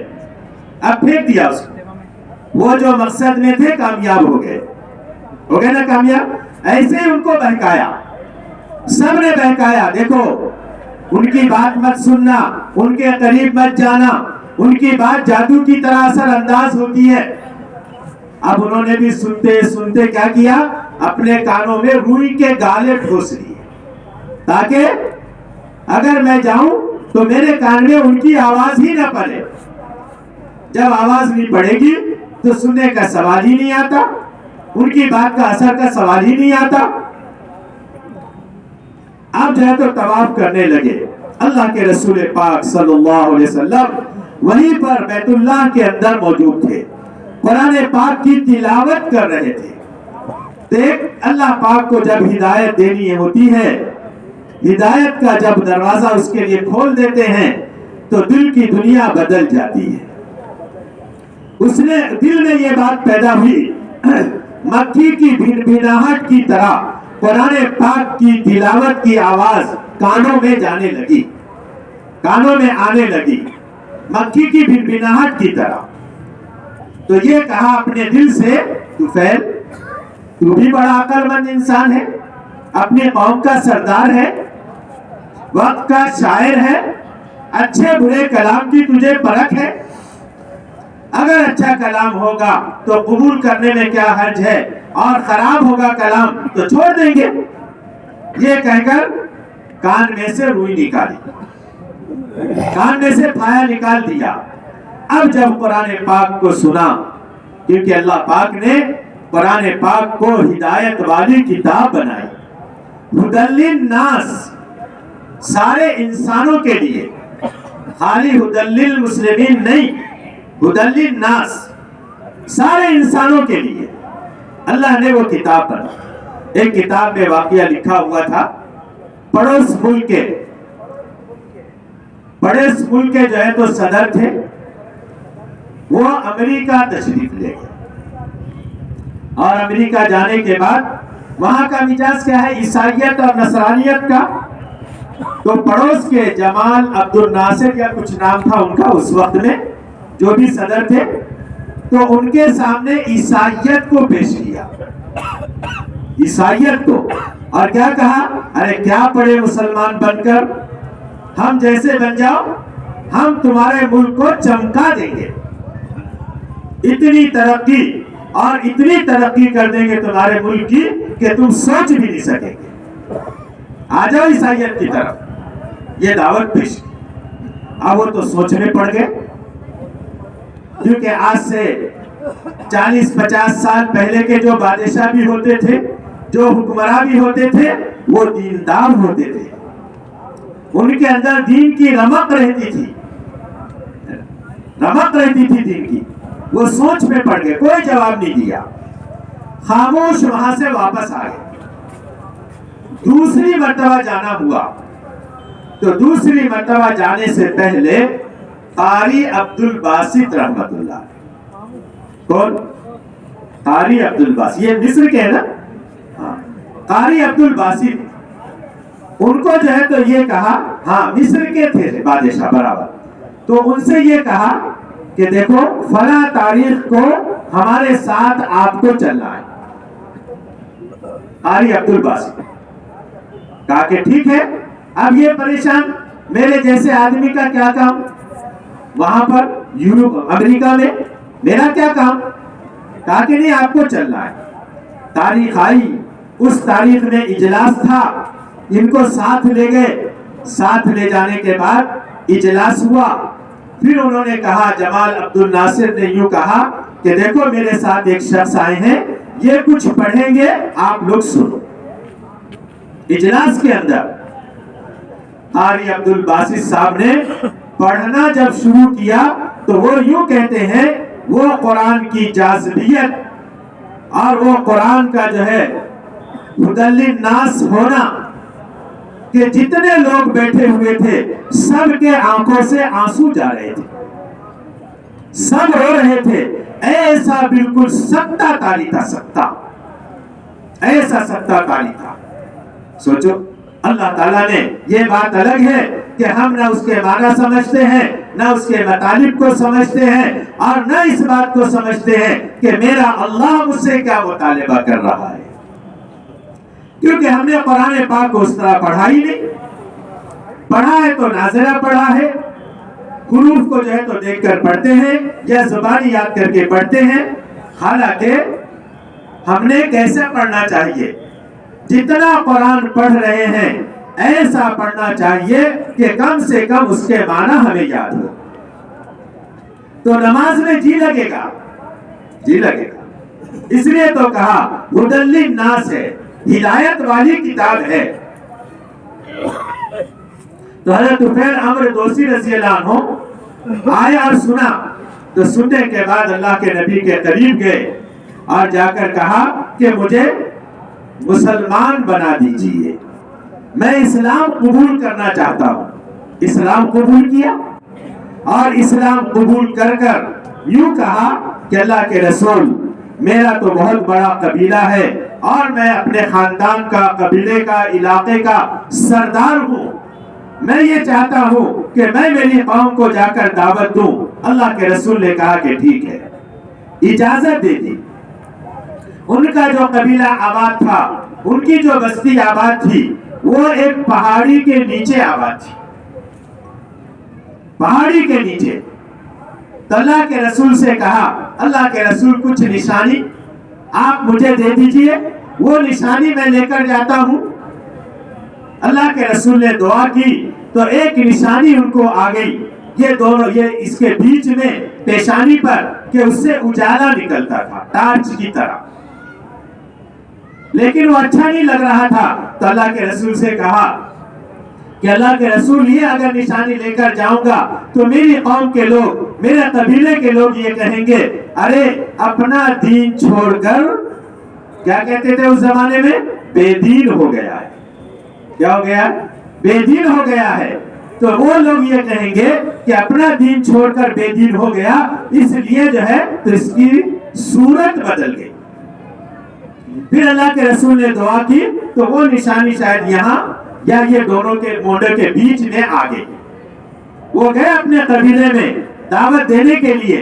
اب پھینک دیا اس کو. وہ جو مقصد میں تھے کامیاب ہو گئے. ہو گئے نا کامیاب؟ ایسے ان کو بہکایا، سب نے بہکایا. دیکھو، ان کی بات مت سننا، ان کے قریب مت جانا، ان کی بات جادو کی طرح اثر انداز ہوتی ہے. اب انہوں نے بھی سنتے سنتے کیا کیا؟ اپنے کانوں میں روئی کے گالے ٹھوس لیے تاکہ اگر میں جاؤں تو میرے کان میں ان کی آواز ہی نہ پڑے. جب آواز نہیں پڑے گی تو سننے کا سوال ہی نہیں آتا، ان کی بات کا اثر کا سوال ہی نہیں آتا. اب جو ہے تو طواف کرنے لگے. اللہ کے رسول پاک صلی اللہ علیہ وسلم وہیں پر بیت اللہ کے اندر موجود تھے، قرآن پاک کی تلاوت کر رہے تھے. دیکھ، اللہ پاک کو جب ہدایت دینی ہوتی ہے، ہدایت کا جب دروازہ اس کے لیے کھول دیتے ہیں تو دل کی دنیا بدل جاتی ہے. اس نے دل میں یہ بات پیدا ہوئی، مکھی کی بھنبھناہٹ کی طرح قرآن پاک کی تلاوت کی آواز کانوں میں جانے لگی، کانوں میں آنے لگی، مکھی کی بھنبھناہٹ کی طرح. تو یہ کہا اپنے دل سے، طفیل تو بھی بڑا عقل مند انسان ہے، اپنی قوم کا سردار ہے، وقت کا شاعر ہے، اچھے برے کلام کی تجھے پرکھ ہے. اگر اچھا کلام ہوگا تو قبول کرنے میں کیا حرج ہے، اور خراب ہوگا کلام تو چھوڑ دیں گے. یہ کہہ کر کان میں سے روئی نکالی، کان میں سے پھایا نکال دیا. اب جب قرآن پاک کو سنا، کیونکہ اللہ پاک نے قرآن پاک کو ہدایت والی کتاب بنائی، ہدی للناس، سارے انسانوں کے لیے، خالی ہدی للمسلمین نہیں، ہدی للناس، سارے انسانوں کے لیے اللہ نے وہ کتاب بنائی. ایک کتاب میں واقعہ لکھا ہوا تھا، پڑوس ملک کے جو ہے تو صدر تھے، وہ امریکہ تشریف لے گئے. اور امریکہ جانے کے بعد وہاں کا مزاج کیا ہے؟ عیسائیت اور نصرانیت کا. تو پڑوس کے جمال عبد الناصر یا کچھ نام تھا ان کا اس وقت میں، جو بھی صدر تھے، تو ان کے سامنے عیسائیت کو پیش کیا، عیسائیت کو. اور کیا کہا؟ ارے کیا پڑے مسلمان بن کر، ہم جیسے بن جاؤ، ہم تمہارے ملک کو چمکا دیں گے، اتنی ترقی اور اتنی ترقی کر دیں گے تمہارے ملک کی کہ تم سوچ بھی نہیں سکیں گے. آ جاؤ عیسائیت کی طرف، یہ دعوت پیش کی. اب وہ تو سوچنے پڑ گئے، کیونکہ آج سے 40-50 سال پہلے کے جو بادشاہ بھی ہوتے تھے، جو حکمراں بھی ہوتے تھے، وہ دیندار ہوتے تھے، ان کے اندر دین کی رمق رہتی تھی، رمق رہتی تھی دین کی. وہ سوچ میں پڑ گئے، کوئی جواب نہیں دیا، خاموش وہاں سے واپس آ گئے. دوسری مرتبہ جانا ہوا تو دوسری مرتبہ جانے سے پہلے قاری عبد الباسط رحمت اللہ، کون؟ قاری عبد الباسط، یہ مصر کے ہیں نا؟ ہاں، قاری عبد الباسط، ان کو جو ہے تو یہ کہا، ہاں مصر کے تھے بادشاہ برابر، تو ان سے یہ کہا کہ دیکھو فلاں تاریخ کو ہمارے ساتھ آپ کو چلنا ہے۔ قاری عبد الباسط کہا کہ ٹھیک ہے، اب یہ پریشان میرے جیسے آدمی کا کیا کام وہاں پر یورپ امریکہ میں، میرا کیا کام؟ کہا کہ نہیں آپ کو چلنا ہے۔ تاریخ آئی، اس تاریخ میں اجلاس تھا، ان کو ساتھ لے گئے، ساتھ لے جانے کے بعد اجلاس ہوا، پھر انہوں نے کہا، جمال عبد الناصر نے یوں کہا کہ دیکھو میرے ساتھ ایک شخص آئے ہیں، یہ کچھ پڑھیں گے آپ لوگ سنو۔ اجلاس کے اندر قاری عبد الباسط صاحب نے پڑھنا جب شروع کیا تو وہ یوں کہتے ہیں، وہ قرآن کی جاذبیت اور وہ قرآن کا جو ہے ہدی للناس ہونا کہ جتنے لوگ بیٹھے ہوئے تھے سب کے آنکھوں سے آنسو جا رہے تھے، سب رو رہے تھے، ایسا بالکل سکتہ کاری تھا، سکتہ، ایسا سکتہ کاری تھا۔ سوچو اللہ تعالیٰ نے، یہ بات الگ ہے کہ ہم نہ اس کے معنی سمجھتے ہیں، نہ اس کے مطالب کو سمجھتے ہیں، اور نہ اس بات کو سمجھتے ہیں کہ میرا اللہ مجھ سے کیا مطالبہ کر رہا ہے، کیونکہ ہم نے قرآن پاک کو اس طرح پڑھا ہی نہیں۔ پڑھا ہے تو ناظرہ پڑھا ہے، حروف کو جو ہے تو دیکھ کر پڑھتے ہیں یا زبانی یاد کر کے پڑھتے ہیں، حالانکہ ہم نے کیسے پڑھنا چاہیے؟ جتنا قرآن پڑھ رہے ہیں ایسا پڑھنا چاہیے کہ کم سے کم اس کے معنی ہمیں یاد ہو، تو نماز میں جی لگے گا، جی لگے گا۔ اس لیے تو کہا ہدی للناس ہے، ہدایت والی کتاب ہے۔ تو حضرت طفیل عمرو دوسی رضی اللہ عنہ آیا اور سنا، تو سننے کے بعد اللہ کے نبی کے قریب گئے اور جا کر کہا کہ مجھے مسلمان بنا دیجئے، میں اسلام قبول کرنا چاہتا ہوں۔ اسلام قبول کیا، اور اسلام قبول کر کر یوں کہا کہ اللہ کے رسول، میرا تو بہت بڑا قبیلہ ہے اور میں اپنے خاندان کا، قبیلے کا، علاقے کا سردار ہوں، میں یہ چاہتا ہوں کہ میں میری قوم کو جا کر دعوت دوں۔ اللہ کے رسول نے کہا کہ ٹھیک ہے، اجازت دے دی۔ ان کا جو قبیلہ آباد تھا، ان کی جو بستی آباد تھی، وہ ایک پہاڑی کے نیچے آباد تھی، پہاڑی کے نیچے۔ تو اللہ کے رسول سے کہا، اللہ کے رسول کچھ نشانی آپ مجھے دے دیجئے، وہ نشانی میں لے کر جاتا ہوں۔ اللہ کے رسول نے دعا کی تو ایک نشانی ان کو آ گئی، یہ دونوں، یہ اس کے بیچ میں پیشانی پر، کہ اس سے اجالا نکلتا تھا ٹارچ کی طرح، لیکن وہ اچھا نہیں لگ رہا تھا۔ تو اللہ کے رسول سے کہا کہ اللہ کے رسول، یہ اگر نشانی لے کر جاؤں گا تو میری قوم کے لوگ، میرے قبیلے کے لوگ یہ کہیں گے، ارے اپنا دین چھوڑ کر، کیا کہتے تھے اس زمانے میں، بے دین ہو گیا ہے۔ کیا ہو گیا؟ بے دین ہو گیا ہے۔ تو وہ لوگ یہ کہیں گے کہ اپنا دین چھوڑ کر بے دین ہو گیا، اس لیے جو ہے تو اس کی صورت بدل گئی۔ پھر اللہ کے رسول نے دعا کی تو وہ نشانی شاید یہاں یا یہ دونوں کے مونڈے کے بیچ میں آ گئی۔ وہ گئے اپنے قبیلے میں دعوت دینے کے لیے۔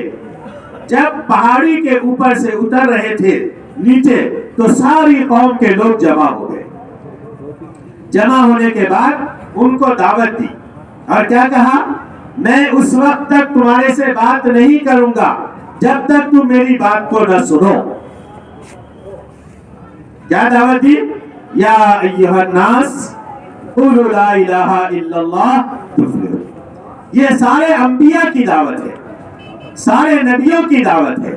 جب پہاڑی کے اوپر سے اتر رہے تھے نیچے، تو ساری قوم کے لوگ جمع ہو گئے۔ جمع ہونے کے بعد ان کو دعوت دی اور کیا کہا، میں اس وقت تک تمہارے سے بات نہیں کروں گا جب تک تم میری بات کو نہ سنو۔ کیا دعوت دی؟ یا ایھا الناس قولوا لا الہ الا اللہ تفلحوا۔ یہ سارے انبیاء کی دعوت ہے، سارے نبیوں کی دعوت ہے۔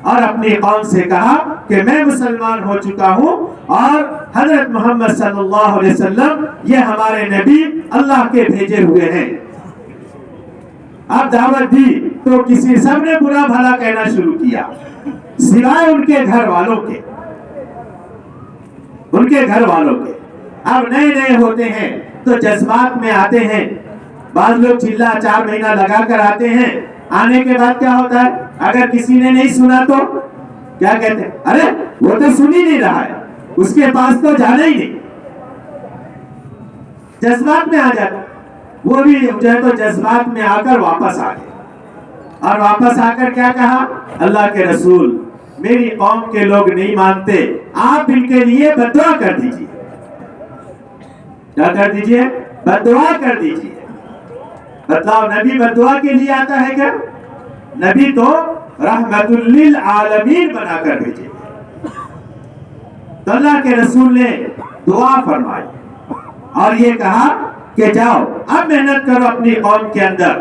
اور اپنی قوم سے کہا کہ میں مسلمان ہو چکا ہوں اور حضرت محمد صلی اللہ علیہ وسلم یہ ہمارے نبی اللہ کے بھیجے ہوئے ہیں۔ اب دعوت دی تو سب نے برا بھلا کہنا شروع کیا، سوائے ان کے گھر والوں کے، ان کے گھر والوں کے۔ اب نئے نئے ہوتے ہیں تو جذبات میں آتے ہیں، بعض لوگ چلہ 4 مہینہ لگا کر آتے ہیں، آنے کے بعد کیا ہوتا ہے، اگر کسی نے نہیں سنا تو کیا کہتے ہیں؟ ارے وہ تو سن ہی نہیں رہا ہے، اس کے پاس تو جانا ہی نہیں، جذبات میں آ جاتا۔ وہ بھی جو ہے تو جذبات میں آ کر واپس آ گئے، اور واپس آ کر کیا کہا؟ اللہ کے رسول میری قوم کے لوگ نہیں مانتے، آپ ان کے لیے بد دعا کر دیجیے۔ کیا کر دیجیے؟ بد دعا کر دیجیے۔ بتلاؤ نبی بد دعا کے لیے آتا ہے کیا؟ نبی تو رحمت للعالمین بنا کر بھیجے۔ تو اللہ کے رسول نے دعا فرمائی اور یہ کہا کہ جاؤ اب محنت کرو اپنی قوم کے اندر۔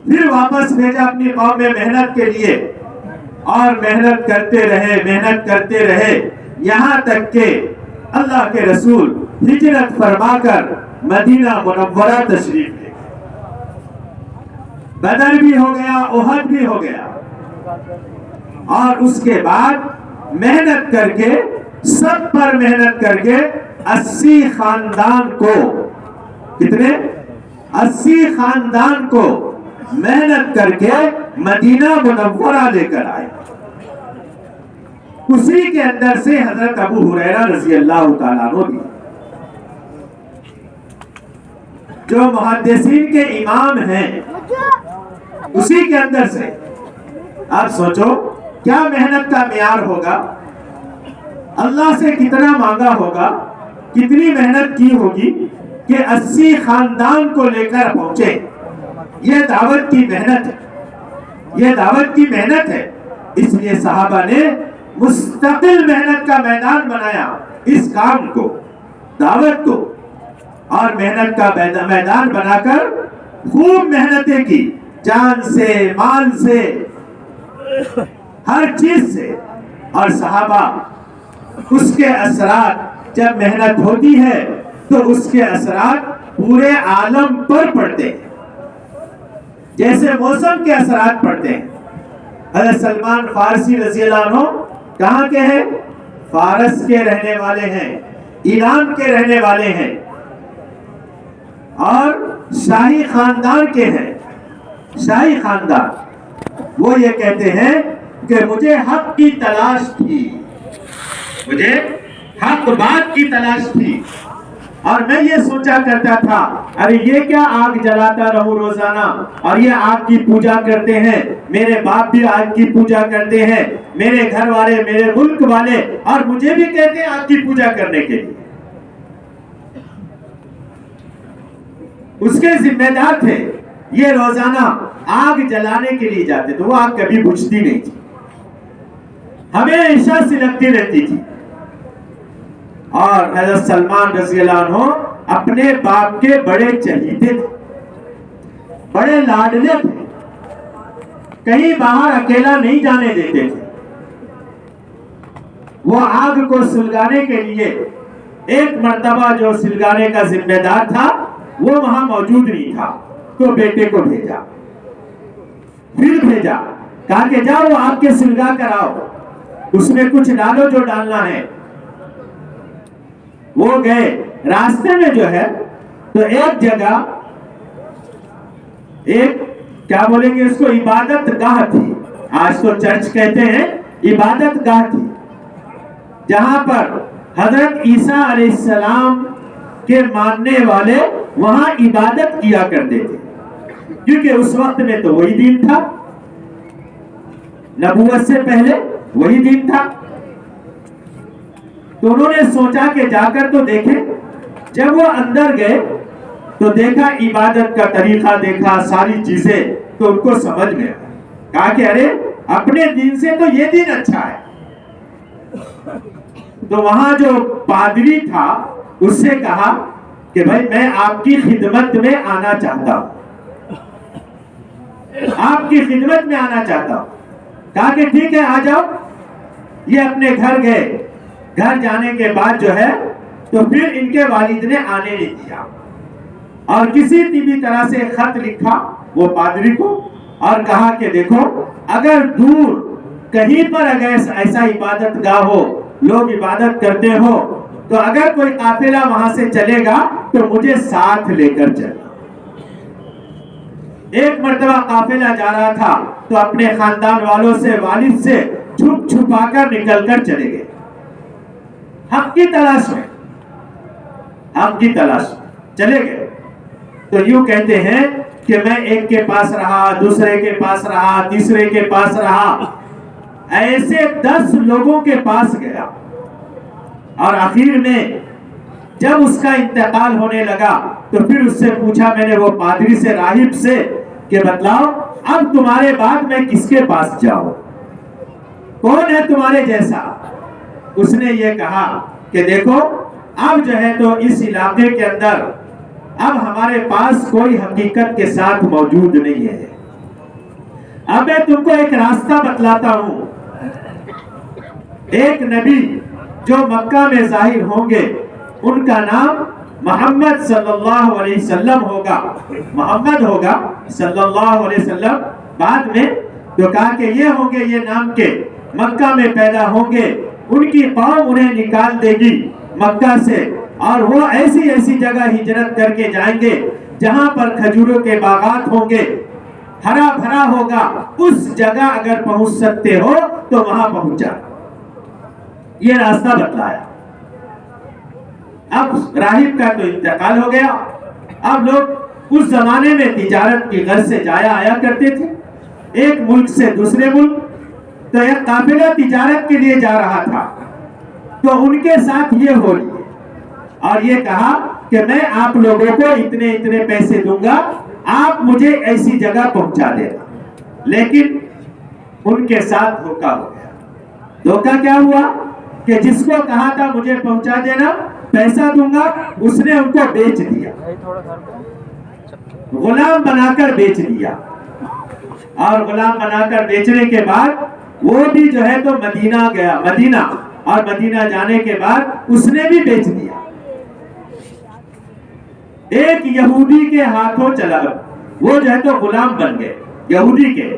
پھر واپس بھیجا اپنی قوم میں محنت کے لیے، اور محنت کرتے رہے یہاں تک کہ اللہ کے رسول ہجرت فرما کر مدینہ منورہ تشریف لے گئے۔ بدر بھی ہو گیا، احد بھی ہو گیا، اور اس کے بعد محنت کر کے، سب پر محنت کر کے 80 خاندان کو، کتنے؟ 80 خاندان کو محنت کر کے مدینہ منورہ لے کر آئے۔ اسی کے اندر سے حضرت ابو ہریرہ رضی اللہ تعالیٰ عنہ بھی، جو محدثین کے امام ہیں، اسی کے اندر سے۔ آپ سوچو کیا محنت کا معیار ہوگا، اللہ سے کتنا مانگا ہوگا، کتنی محنت کی ہوگی کہ 80 خاندان کو لے کر پہنچے۔ یہ دعوت کی محنت ہے، یہ دعوت کی محنت ہے۔ اس لیے صحابہ نے مستقل محنت کا میدان بنایا اس کام کو، دعوت کو، اور محنت کا میدان بنا کر خوب محنتیں کی، جان سے، مال سے، ہر چیز سے۔ اور صحابہ اس کے اثرات، جب محنت ہوتی ہے تو اس کے اثرات پورے عالم پر پڑتے ہیں، جیسے موسم کے اثرات پڑتے ہیں۔ حضرت سلمان فارسی رضی اللہ عنہ کہاں کے ہیں؟ فارس کے رہنے والے ہیں، ایران کے رہنے والے ہیں، اور شاہی خاندان کے ہیں، شاہی خاندان۔ وہ یہ کہتے ہیں کہ مجھے حق کی تلاش تھی، مجھے حق بات کی تلاش تھی، اور میں یہ سوچا کرتا تھا ارے یہ کیا آگ جلاتا رہوں روزانہ، اور یہ آگ کی پوجا کرتے ہیں، میرے باپ بھی آگ کی پوجا کرتے ہیں، میرے گھر والے، میرے ملک والے، اور مجھے بھی کہتے ہیں آگ کی پوجا کرنے کے لیے۔ اس کے ذمہ دار تھے، یہ روزانہ آگ جلانے کے لیے جاتے تو وہ آگ کبھی بجھتی نہیں تھی، ہمیشہ سلگتی رہتی تھی۔ اور حضرت سلمان رضی اللہ عنہ اپنے باپ کے بڑے چہیتے تھے، بڑے لاڈلے تھے، کہیں باہر اکیلا نہیں جانے دیتے تھے۔ وہ آگ کو سلگانے کے لیے ایک مرتبہ جو سلگانے کا ذمہ دار تھا وہ وہاں موجود نہیں تھا، تو بیٹے کو بھیجا، پھر بھیجا، کہا کہ جاؤ وہ آگ کے سلگا کر آؤ، اس میں کچھ ڈالو جو ڈالنا ہے۔ وہ گئے، راستے میں جو ہے تو ایک جگہ، ایک کیا بولیں گے اس کو، عبادت گاہ تھی، آج تو چرچ کہتے ہیں، عبادت گاہ تھی، جہاں پر حضرت عیسیٰ علیہ السلام کے ماننے والے وہاں عبادت کیا کرتے تھے، کیونکہ اس وقت میں تو وہی دین تھا، نبوت سے پہلے وہی دین تھا۔ تو انہوں نے سوچا کہ جا کر تو دیکھیں۔ جب وہ اندر گئے تو دیکھا عبادت کا طریقہ، دیکھا ساری چیزیں، تو ان کو سمجھ میں آیا، کہا کہ ارے اپنے دین سے تو یہ دین اچھا ہے۔ تو وہاں جو پادری تھا اس سے کہا کہ بھائی میں آپ کی خدمت میں آنا چاہتا ہوں، آپ کی خدمت میں آنا چاہتا ہوں۔ کہا کہ ٹھیک ہے آ جاؤ۔ یہ اپنے گھر گئے، گھر جانے کے بعد جو ہے تو پھر ان کے والد نے آنے نہیں دیا، اور کسی بھی طرح سے خط لکھا وہ پادری کو، اور کہا کہ دیکھو اگر دور کہیں پر اگر ایسا عبادت گاہ ہو، لوگ عبادت کرتے ہو، تو اگر کوئی قافلہ وہاں سے چلے گا تو مجھے ساتھ لے کر چلنا۔ ایک مرتبہ قافلہ جا رہا تھا تو اپنے خاندان والوں سے، والد سے چھپ چھپا کر نکل کر چلے گئے، حق کی تلاش میں، حق کی تلاش میں چلے گئے۔ تو یوں کہتے ہیں کہ میں ایک کے پاس رہا، دوسرے کے پاس رہا، تیسرے کے پاس رہا، ایسے 10 لوگوں کے پاس گیا، اور آخر میں جب اس کا انتقال ہونے لگا تو پھر اس سے پوچھا میں نے، وہ پادری سے، راہب سے، کہ بتلاؤ اب تمہارے بعد میں کس کے پاس جاؤں، کون ہے تمہارے جیسا؟ اس نے یہ کہا کہ دیکھو اب جو ہے تو اس علاقے کے اندر اب ہمارے پاس کوئی حقیقت کے ساتھ موجود نہیں ہے، اب میں تم کو ایک راستہ بتلاتا ہوں۔ ایک نبی جو مکہ میں ظاہر ہوں گے، ان کا نام محمد صلی اللہ علیہ وسلم ہوگا، محمد ہوگا صلی اللہ علیہ وسلم۔ بعد میں تو کہا کہ یہ ہوں گے، یہ نام کے مکہ میں پیدا ہوں گے، ان کی قوم انہیں نکال دے گی مکہ سے، اور وہ ایسی ایسی جگہ ہجرت کر کے جائیں گے جہاں پر کھجوروں کے باغات ہوں گے، ہرا بھرا ہوگا، اس جگہ اگر پہنچ سکتے ہو تو وہاں پہنچا۔ یہ راستہ بتلایا۔ اب راہب کا تو انتقال ہو گیا، اب لوگ اس زمانے میں تجارت کی غرض سے جایا آیا کرتے تھے، ایک ملک سے دوسرے ملک، تو ایک قافلہ تجارت کے لیے جا رہا تھا، تو ان کے ساتھ یہ ہو رہی ہے، اور یہ کہا کہ میں آپ لوگوں کو اتنے اتنے پیسے دوں گا، آپ مجھے ایسی جگہ پہنچا دینا۔ لیکن ان کے ساتھ دھوکہ ہو گیا۔ دھوکہ کیا ہوا کہ جس کو کہا تھا مجھے پہنچا دینا، پیسہ دوں گا، اس نے ان کو بیچ دیا، غلام بنا کر بیچ دیا، اور غلام بنا کر بیچنے کے بعد وہ بھی جو ہے تو مدینہ گیا، مدینہ، اور مدینہ جانے کے بعد اس نے بھی بیچ دیا، ایک یہودی کے ہاتھوں چلا، وہ جو ہے تو غلام بن گئے یہودی کے۔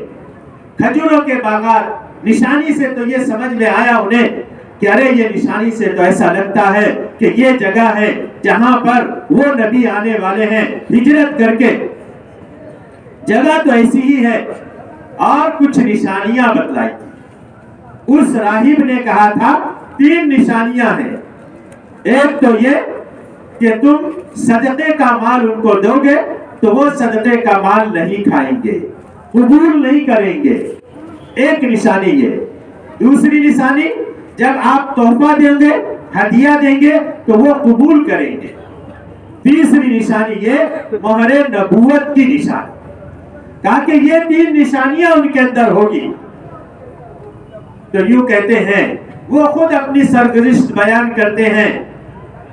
کھجوروں کے باغات، نشانی سے تو یہ سمجھ میں آیا انہیں کہ ارے یہ نشانی سے تو ایسا لگتا ہے کہ یہ جگہ ہے جہاں پر وہ نبی آنے والے ہیں ہجرت کر کے، جگہ تو ایسی ہی ہے، اور کچھ نشانیاں بتلائی تھی۔ اس راہب نے کہا تھا 3 نشانیاں ہیں، ایک تو یہ کہ تم صدقے کا مال ان کو دو گے تو وہ صدقے کا مال نہیں کھائیں گے، قبول نہیں کریں گے، ایک نشانی یہ۔ دوسری نشانی، جب آپ تحفہ دیں گے، ہدیہ دیں گے تو وہ قبول کریں گے۔ تیسری نشانی یہ مہر نبوت کی نشانی، کہا کہ یہ 3 نشانیاں ان کے اندر ہوگی۔ تو یوں کہتے ہیں، وہ خود اپنی سرگزشت بیان کرتے ہیں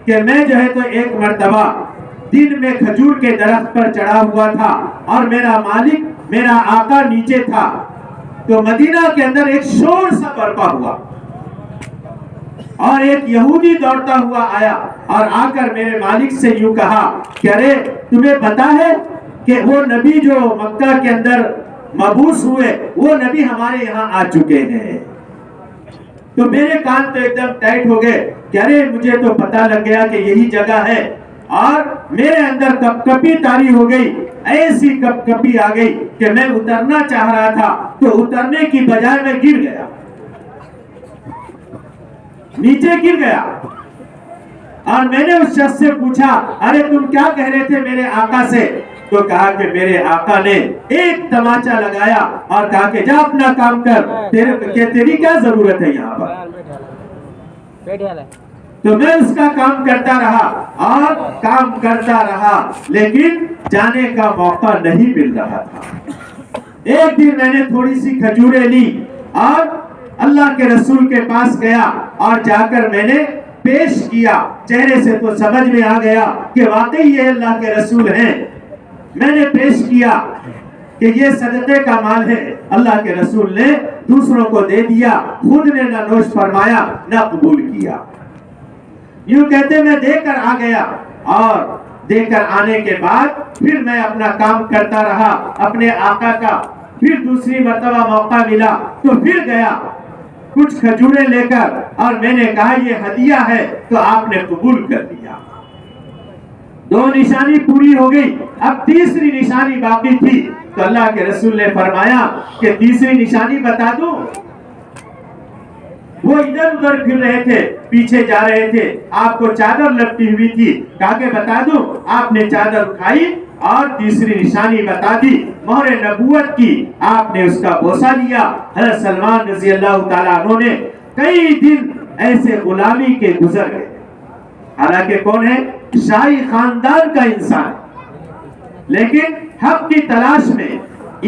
کہ میں جو ہے تو ایک مرتبہ دن میں کھجور کے درخت پر چڑھا ہوا تھا، اور میرا مالک، میرا آقا نیچے تھا، تو مدینہ کے اندر ایک شور سا برپا ہوا، اور ایک یہودی دوڑتا ہوا آیا اور آ کر میرے مالک سے یوں کہا کہ ارے تمہیں پتا ہے کہ وہ نبی جو مکہ کے اندر مبعوث ہوئے، وہ نبی ہمارے یہاں آ چکے ہیں۔ تو میرے کان تو ایک دم ٹائٹ ہو گئے کہ ارے مجھے تو پتہ لگ گیا کہ یہی جگہ ہے، اور میرے اندر کپ کپی طاری ہو گئی، ایسی کپ کپی آ گئی کہ میں اترنا چاہ رہا تھا تو اترنے کی بجائے میں گر گیا، نیچے گر گیا۔ اور میں نے اس شخص سے پوچھا ارے تم کیا کہہ رہے تھے میرے آقا سے؟ تو کہا کہ میرے آقا نے ایک تماچا لگایا اور کہا کہ جا اپنا کام کر، تیری کیا ضرورت ہے یہاں پر؟ تو میں اس کا کام کرتا رہا اور کام کرتا رہا، لیکن جانے کا موقع نہیں مل رہا تھا۔ ایک دن میں نے تھوڑی سی کھجوریں لی اور اللہ کے رسول کے پاس گیا، اور جا کر میں نے پیش کیا، چہرے سے تو سمجھ میں آ گیا کہ واقعی یہ اللہ کے رسول ہیں۔ میں نے پیش کیا کہ یہ صدقے کا مال ہے، اللہ کے رسول نے دوسروں کو دے دیا، خود نے نہ نوش فرمایا نہ قبول کیا۔ یوں کہتے میں دے کر آ گیا، اور دے کر آنے کے بعد پھر میں اپنا کام کرتا رہا اپنے آقا کا۔ پھر دوسری مرتبہ موقع ملا تو پھر گیا کچھ کھجوریں لے کر، اور میں نے کہا یہ ہدیہ ہے، تو آپ نے قبول کر دیا۔ 2 نشانی پوری ہو گئی، اب تیسری نشانی باقی تھی تو اللہ کے رسول نے فرمایا کہ تیسری نشانی بتا دوں. وہ ادھر ادھر پھر رہے تھے, پیچھے جا رہے تھے, آپ کو چادر لپٹی ہوئی تھی. کہا کہ بتا دوں. آپ نے چادر اٹھائی اور تیسری نشانی بتا دی, مہر نبوت کی. آپ نے اس کا بوسہ لیا. حضرت سلمان رضی اللہ تعالیٰ عنہ نے کئی دن ایسے غلامی کے گزر گئے. حالانکہ کون ہے؟ شاہی خاندان کا انسان, لیکن حق کی تلاش میں,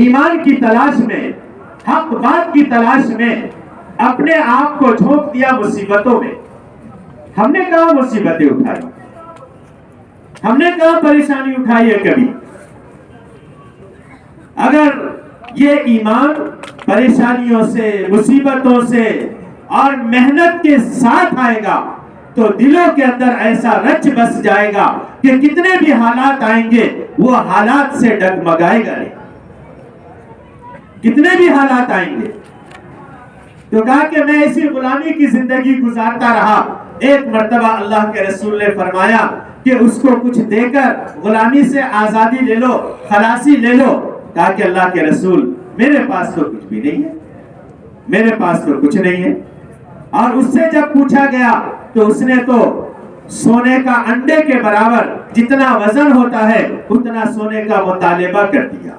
ایمان کی تلاش میں, حق بات کی تلاش میں اپنے آپ کو جھونک دیا مصیبتوں میں. ہم نے کہاں مصیبتیں اٹھائی؟ ہم نے کہاں پریشانی اٹھائی ہے کبھی؟ اگر یہ ایمان پریشانیوں سے, مصیبتوں سے اور محنت کے ساتھ آئے گا تو دلوں کے اندر ایسا رچ بس جائے گا کہ کتنے بھی حالات آئیں گے وہ حالات سے ڈگمگائے گا نہیں. کتنے بھی حالات آئیں گے. تو کہا کہ میں ایسی غلامی کی زندگی گزارتا رہا. ایک مرتبہ اللہ کے رسول نے فرمایا کہ اس کو کچھ دے کر غلامی سے آزادی لے لو, خلاصی لے لو. کہا کہ اللہ کے رسول میرے پاس تو کچھ بھی نہیں ہے, میرے پاس تو کچھ نہیں ہے. اور اس سے جب پوچھا گیا تو اس نے تو سونے کا انڈے کے برابر جتنا وزن ہوتا ہے اتنا سونے کا مطالبہ کر دیا,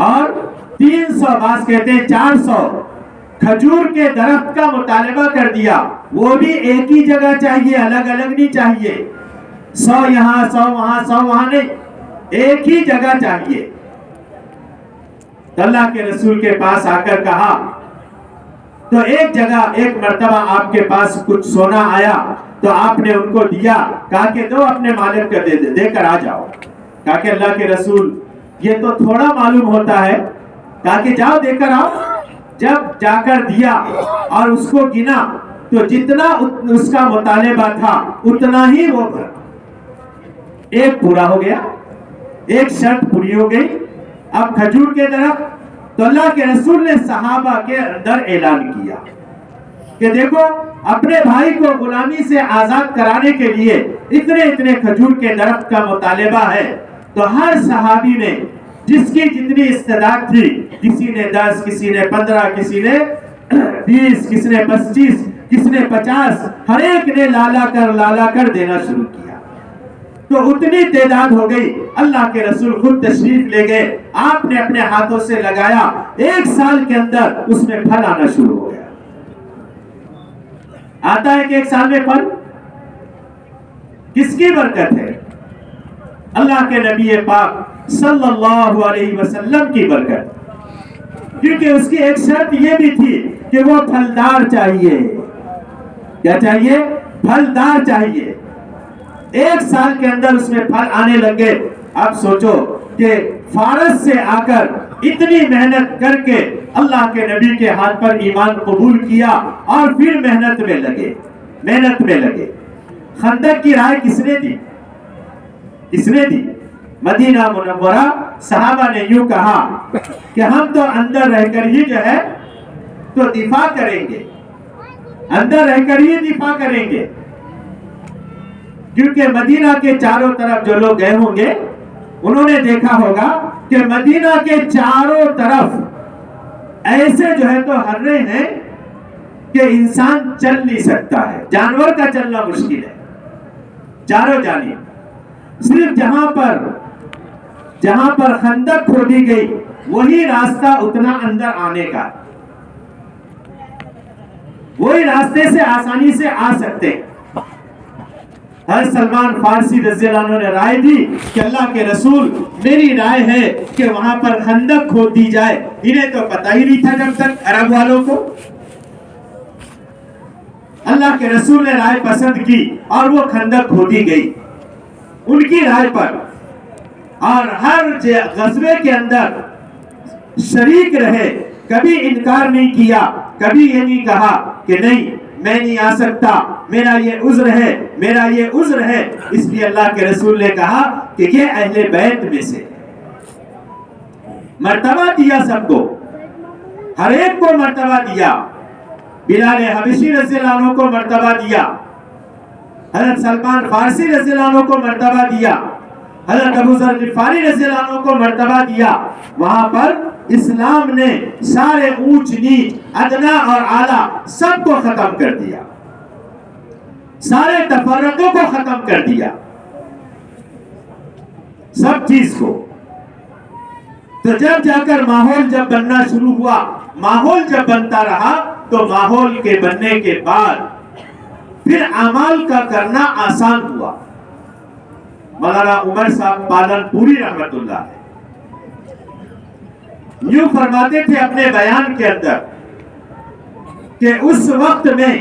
اور 300 بعض کہتے ہیں 400 کھجور کے درخت کا مطالبہ کر دیا. وہ بھی ایک ہی جگہ چاہیے, الگ الگ نہیں چاہیے. 100 یہاں 100 وہاں 100 وہاں نہیں, ایک ہی جگہ چاہیے. تو اللہ کے رسول کے پاس آ کر کہا تو ایک جگہ ایک مرتبہ آپ کے پاس کچھ سونا آیا تو آپ نے ان کو دیا. کہا کہ دو اپنے مالک کو دے کر آ جاؤ. کہا کہ اللہ کے رسول یہ تو تھوڑا معلوم ہوتا ہے. کہا کہ جاؤ دے کر آؤ. جب جا کر دیا اور اس کو گنا تو جتنا اس کا مطالبہ تھا اتنا ہی وہ بھر. ایک پورا ہو گیا, ایک شرط پوری ہو گئی. اب کھجور کے درخت. تو اللہ کے رسول نے صحابہ کے اندر اعلان کیا کہ دیکھو اپنے بھائی کو غلامی سے آزاد کرانے کے لیے اتنے اتنے کھجور کے درخت کا مطالبہ ہے. تو ہر صحابی نے جس کی جتنی استعداد تھی, کسی نے 10, کسی نے 15, کسی نے 20, کسی نے 25, کسی نے 50, ہر ایک نے لالا کر دینا شروع کیا. تو اتنی تعداد ہو گئی. اللہ کے رسول خود تشریف لے گئے, آپ نے اپنے ہاتھوں سے لگایا, 1 سال کے اندر اس میں پھل آنا شروع ہو گیا. آتا ہے کہ 1 سال میں پھل کس کی برکت ہے؟ اللہ کے نبی پاک صلی اللہ علیہ وسلم کی برکت. کیونکہ اس کی ایک شرط یہ بھی تھی کہ وہ پھلدار چاہیے. کیا چاہیے؟ پھلدار چاہیے. 1 سال کے اندر اس میں پھل آنے لگے. اب سوچو کہ فارس سے آ کر اتنی محنت کر کے اللہ کے نبی کے ہاتھ پر ایمان قبول کیا اور پھر محنت میں لگے. خندق کی رائے کس نے دی؟ کس نے دی؟ مدینہ منورہ. صحابہ نے یوں کہا کہ ہم تو اندر رہ کر ہی جو ہے تو دفاع کریں گے, اندر رہ کر ہی دفاع کریں گے. کیونکہ مدینہ کے چاروں طرف جو لوگ گئے ہوں گے انہوں نے دیکھا ہوگا کہ مدینہ کے چاروں طرف ایسے جو ہے تو ہرے ہیں کہ انسان چل نہیں سکتا ہے, جانور کا چلنا مشکل ہے. چاروں جانب صرف جہاں پر خندق کھودی گئی وہی راستہ اتنا اندر آنے کا, وہی راستے سے آسانی سے آ سکتے. حضرت سلمان فارسی رضی اللہ عنہ نے رائے دی کہ اللہ کے رسول میری رائے ہے کہ وہاں پر خندق کھود دی جائے. انہیں تو پتہ ہی نہیں تھا جب تک عرب والوں کو. اللہ کے رسول نے رائے پسند کی اور وہ خندق کھودی گئی ان کی رائے پر. اور ہر غزوے کے اندر شریک رہے, کبھی انکار نہیں کیا, کبھی یہ نہیں کہا کہ نہیں میں نہیں آ سکتا, میرا یہ عذر ہے, میرا یہ عذر ہے. اس لیے اللہ کے رسول نے کہا کہ یہ اہل بیت میں سے مرتبہ دیا, سب کو, ہر ایک کو مرتبہ دیا. بلال حبشی رضی اللہ عنہ کو مرتبہ دیا, حضرت سلمان فارسی رضی اللہ عنہ کو مرتبہ دیا, حضرت ابو ذر غفاری رضی اللہ عنہ کو مرتبہ دیا، وہاں پر اسلام نے سارے اونچ نیچ، ادنا اور اعلیٰ سب کو ختم کر دیا، سارے تفرقوں کو ختم کر دیا، سب چیز کو۔ تو جب جا کر ماحول جب بننا شروع ہوا، ماحول جب بنتا رہا تو ماحول کے بننے کے بعد پھر اعمال کا کرنا آسان ہوا۔ مولانا عمر صاحب پالن پوری رحمت اللہ ہے یوں فرماتے تھے اپنے بیان کے اندر کہ اس وقت میں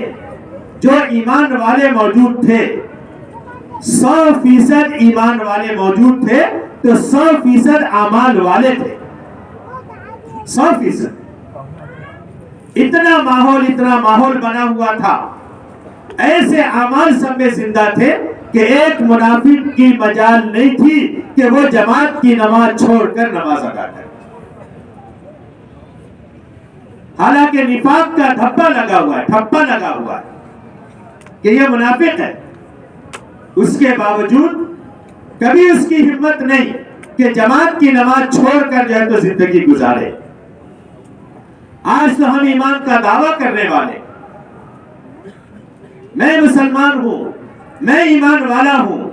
جو ایمان والے موجود تھے، 100% ایمان والے موجود تھے تو 100% اعمال والے تھے، 100%۔ اتنا ماحول بنا ہوا تھا، ایسے اعمال سب میں زندہ تھے کہ ایک منافق کی مجال نہیں تھی کہ وہ جماعت کی نماز چھوڑ کر نماز ادا کرے۔ حالانکہ نفاق کا ٹھپا لگا ہوا ہے کہ یہ منافق ہے، اس کے باوجود کبھی اس کی ہمت نہیں کہ جماعت کی نماز چھوڑ کر جو ہے تو زندگی گزارے۔ آج تو ہم ایمان کا دعویٰ کرنے والے، میں مسلمان ہوں، میں ایمان والا ہوں،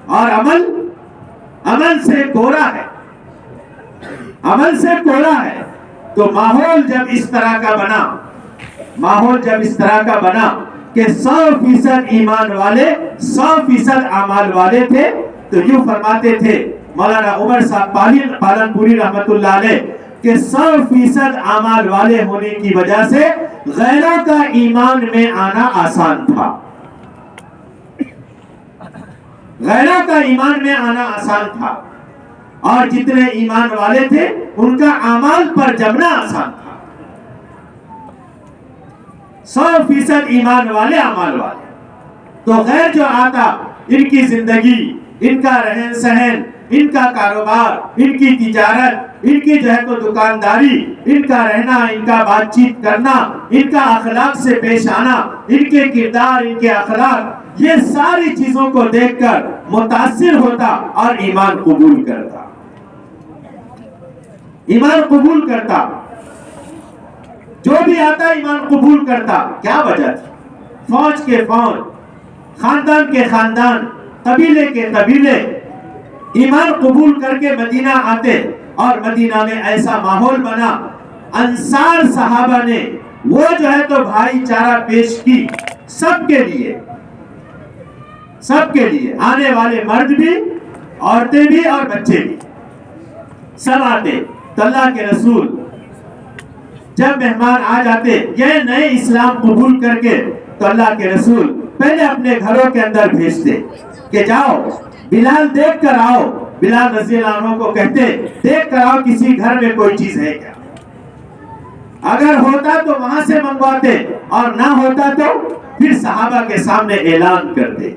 اور عمل سے کوڑا ہے، تو ماحول جب اس طرح کا بنا کہ 100% ایمان والے 100% اعمال والے تھے، تو یوں فرماتے تھے مولانا عمر صاحب پالن پوری رحمت اللہ علیہ کہ 100% اعمال والے ہونے کی وجہ سے غیروں کا ایمان میں آنا آسان تھا، غیروں کا ایمان میں آنا آسان تھا، اور جتنے ایمان والے تھے ان کا اعمال پر جمنا آسان تھا۔ 100% ایمان والے اعمال والے، تو غیر جو آتا، ان کی زندگی، ان کا رہن سہن، ان کا کاروبار، ان کی تجارت، ان کی جو ہے تو دکانداری، ان کا رہنا، ان کا بات چیت کرنا، ان کا اخلاق سے پیش آنا، ان کے کردار، ان کے اخلاق، یہ ساری چیزوں کو دیکھ کر متاثر ہوتا اور ایمان قبول کرتا، جو بھی آتا ایمان قبول کرتا۔ کیا وجہ تھی؟ فوج کے فوج، خاندان کے خاندان، قبیلے کے قبیلے ایمان قبول کر کے مدینہ آتے، اور مدینہ میں ایسا ماحول بنا، انصار صحابہ نے وہ جو ہے تو بھائی چارہ پیش کی سب کے لیے، آنے والے مرد بھی، عورتیں بھی اور بچے بھی، سب آتے۔ تو اللہ کے رسول جب مہمان آ جاتے یہ نئے اسلام قبول کر کے، تو اللہ کے رسول پہلے اپنے گھروں کے اندر بھیجتے کہ جاؤ بلال دیکھ کر آؤ، بلال رضی اللہ عنہ کو کہتے دیکھ کر آؤ کسی گھر میں کوئی چیز ہے کیا، اگر ہوتا تو وہاں سے منگواتے، اور نہ ہوتا تو پھر صحابہ کے سامنے اعلان کرتے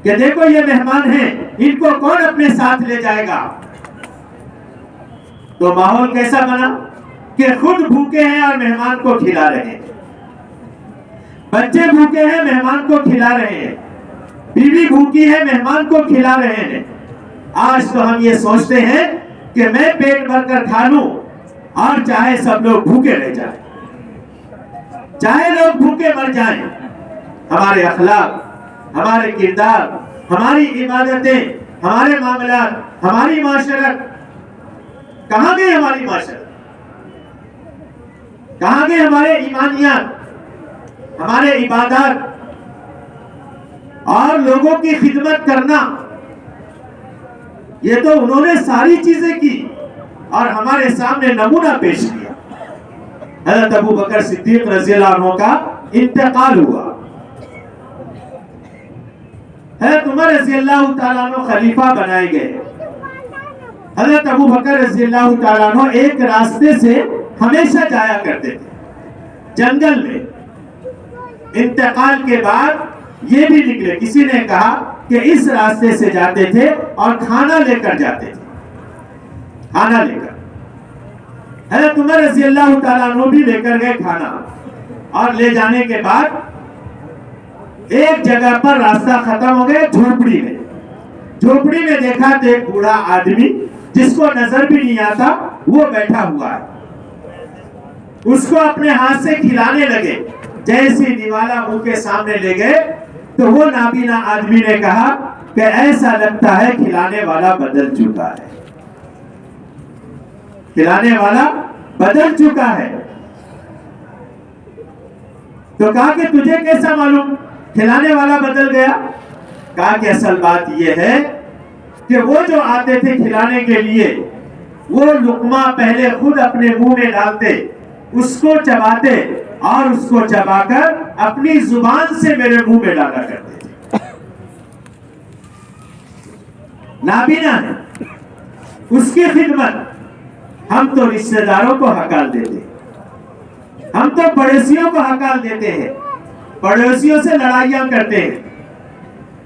کہ دیکھو یہ مہمان ہیں، ان کو کون اپنے ساتھ لے جائے گا۔ تو ماحول کیسا بنا کہ خود بھوکے ہیں اور مہمان کو کھلا رہے ہیں، بچے بھوکے ہیں مہمان کو کھلا رہے ہیں، بیوی بھوکی ہے مہمان کو کھلا رہے ہیں۔ آج تو ہم یہ سوچتے ہیں کہ میں پیٹ بھر کر کھا لوں اور چاہے سب لوگ بھوکے رہ جائیں، چاہے لوگ بھوکے مر جائیں۔ ہمارے اخلاق، ہمارے کردار، ہماری عبادتیں، ہمارے معاملات، ہماری معاشرت، کہاں گئے ہماری معاشرت؟ کہاں گئے ہمارے ایمانیات، ہمارے عبادات اور لوگوں کی خدمت کرنا؟ یہ تو انہوں نے ساری چیزیں کی اور ہمارے سامنے نمونہ پیش کیا۔ حضرت ابو بکر صدیق رضی اللہ عنہ کا انتقال ہوا، حضرت عمر رضی اللہ تعالیٰ عنہ خلیفہ بنائے گئے۔ حضرت ابو بکر رضی اللہ تعالیٰ عنہ ایک راستے سے ہمیشہ جایا کرتے تھے جنگل میں۔ انتقال کے بعد یہ بھی نکلے، کسی نے کہا کہ اس راستے سے جاتے تھے اور کھانا لے کر جاتے تھے، کھانا لے کر۔ حضرت عمر رضی اللہ تعالیٰ عنہ بھی لے کر گئے کھانا، اور لے جانے کے بعد ایک جگہ پر راستہ ختم ہو گیا جھوپڑی میں. جھوپڑی میں دیکھا تو ایک بوڑھا آدمی جس کو نظر بھی نہیں آتا وہ بیٹھا ہوا ہے. اس کو اپنے ہاتھ سے کھلانے لگے. جیسے نوالا منہ کے سامنے لے گئے تو وہ نابینا آدمی نے کہا کہ ایسا لگتا ہے کھلانے والا بدل چکا ہے. کھلانے والا بدل چکا ہے. تو کہا کہ تجھے کیسا معلوم کھلانے والا بدل گیا؟ کہا کہ اصل بات یہ ہے کہ وہ جو آتے تھے کھلانے کے لیے وہ لقمہ پہلے خود اپنے منہ میں ڈالتے, اس کو چباتے اور اس کو چبا کر اپنی زبان سے میرے منہ میں ڈالا کرتے تھے. نابینا ہے, اس کی خدمت. ہم تو رشتہ داروں کو ہکال دیتے, ہم تو پڑوسیوں کو ہکال دیتے ہیں, پڑوسیوں سے لڑائیاں کرتے ہیں,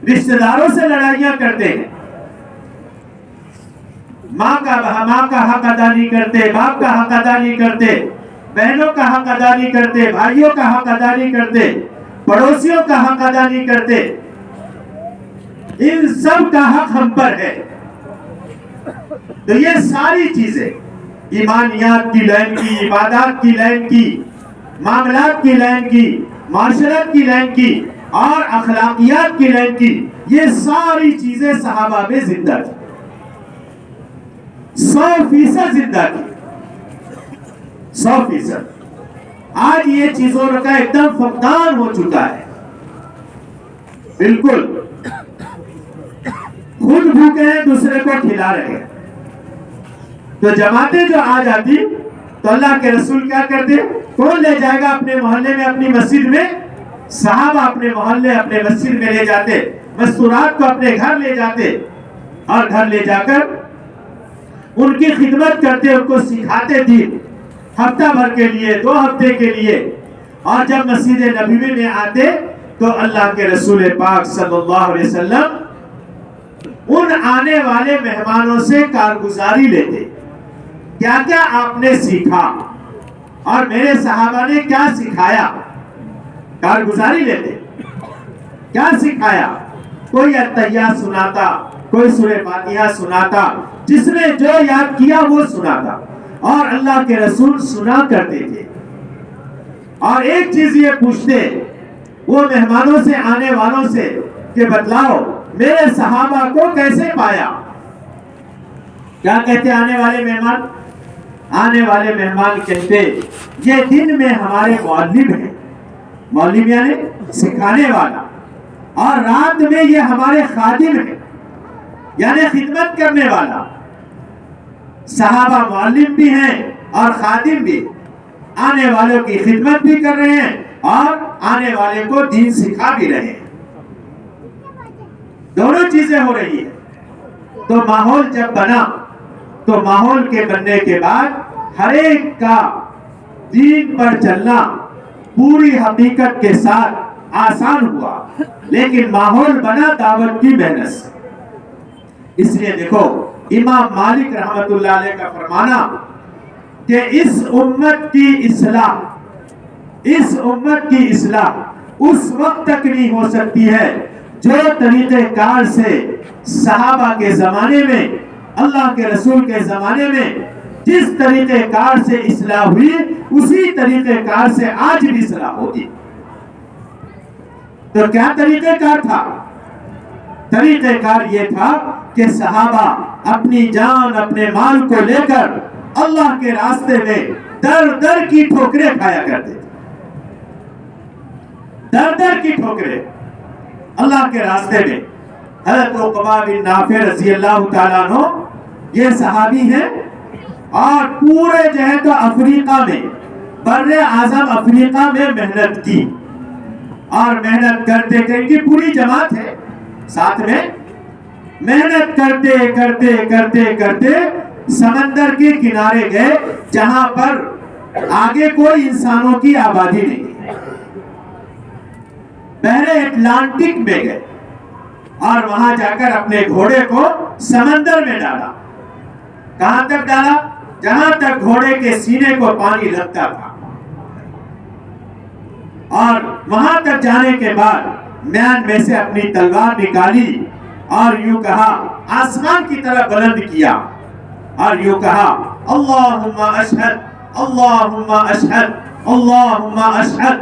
رشتہ داروں سے لڑائیاں کرتے ہیں. ماں کا حق ادا نہیں کرتے, باپ کا حق ادا نہیں کرتے, بہنوں کا حق ادا نہیں کرتے, بھائیوں کا حق ادا نہیں کرتے, پڑوسیوں کا حق ادا نہیں کرتے. ان سب کا حق ہم پر ہے. تو یہ ساری چیزیں ایمانیات کی لائن کی, عبادات کی لائن کی, معاملات کی لائن کی, معاشرت کی لائن کی اور اخلاقیات کی لائن کی, یہ ساری چیزیں صحابہ میں زندہ تھی, 100% زندہ تھی, 100%. آج یہ چیزوں کا ایک دم فقدان ہو چکا ہے. بالکل خود بھوکے ہیں, دوسرے کو کھلا رہے ہیں. تو جماعتیں جو آ جاتی تو اللہ کے رسول کیا کرتے, کون لے جائے گا اپنے محلے میں, اپنی مسجد میں؟ صحابہ اپنے محلے اپنے مسجد میں لے جاتے, مستورات کو اپنے گھر لے جاتے اور گھر لے جا کر ان کی خدمت کرتے, ان کو سکھاتے دین ہفتہ بھر کے لیے, 2 ہفتے کے لیے. اور جب مسجد نبوی میں آتے تو اللہ کے رسول پاک صلی اللہ علیہ وسلم ان آنے والے مہمانوں سے کارگزاری لیتے, کیا کیا آپ نے سیکھا اور میرے صحابہ نے کیا سکھایا. کارگزاری لیتے, کیا سکھایا. کوئی اتحیات سناتا, کوئی سورہ فاتحہ سناتا, جس نے جو یاد کیا وہ سناتا. اور اللہ کے رسول سنا کرتے تھے. اور ایک چیز یہ پوچھتے وہ مہمانوں سے, آنے والوں سے, کہ بتلاؤ میرے صحابہ کو کیسے پایا. کیا کہتے آنے والے مہمان؟ آنے والے مہمان کہتے یہ دن میں ہمارے معلم ہیں, معلم یعنی سکھانے والا, اور رات میں یہ ہمارے خادم ہیں یعنی خدمت کرنے والا. صحابہ معلم بھی ہیں اور خادم بھی, آنے والوں کی خدمت بھی کر رہے ہیں اور آنے والے کو دین سکھا بھی رہے ہیں. دونوں چیزیں ہو رہی ہیں. تو ماحول جب بنا تو ماحول کے بننے کے بعد ہر ایک کا دین پر چلنا پوری حقیقت کے ساتھ آسان ہوا, لیکن ماحول بنا دعوت کی محنت سے. اس لیے دیکھو امام مالک رحمت اللہ علیہ کا فرمانا کہ اس امت کی اصلاح, اس امت کی اصلاح اس وقت تک نہیں ہو سکتی ہے جو طریقہ کار سے صحابہ کے زمانے میں, اللہ کے رسول کے زمانے میں جس طریقہ کار سے اصلاح ہوئی اسی طریقہ کار سے آج بھی اصلاح ہوگی. تو کیا طریقہ کار تھا؟ طریقہ کار یہ تھا کہ صحابہ اپنی جان اپنے مال کو لے کر اللہ کے راستے میں در در کی ٹھوکریں کھایا کرتے تھے, در در کی ٹھوکریں اللہ کے راستے میں. حضرت عقبہ بن نافع رضی اللہ تعالیٰ عنہ یہ صحابی ہیں اور پورے جو ہے تو افریقہ میں, بر اعظم افریقہ میں محنت کی, اور محنت کرتے کرتے پوری جماعت ہے ساتھ میں, محنت کرتے کرتے کرتے کرتے سمندر کے کنارے گئے جہاں پر آگے کوئی انسانوں کی آبادی نہیں. بحر اٹلانٹک میں گئے اور وہاں جا کر اپنے گھوڑے کو سمندر میں ڈالا. کہاں تک ڈالا؟ جہاں تک گھوڑے کے سینے کو پانی لگتا تھا. اور وہاں تک جانے کے بعد میان میں سے اپنی تلوار نکالی اور یوں کہا، آسمان کی طرف بلند کیا اور یوں کہا، اللہم اشہد، اللہم اشہد، اللہم اشہد،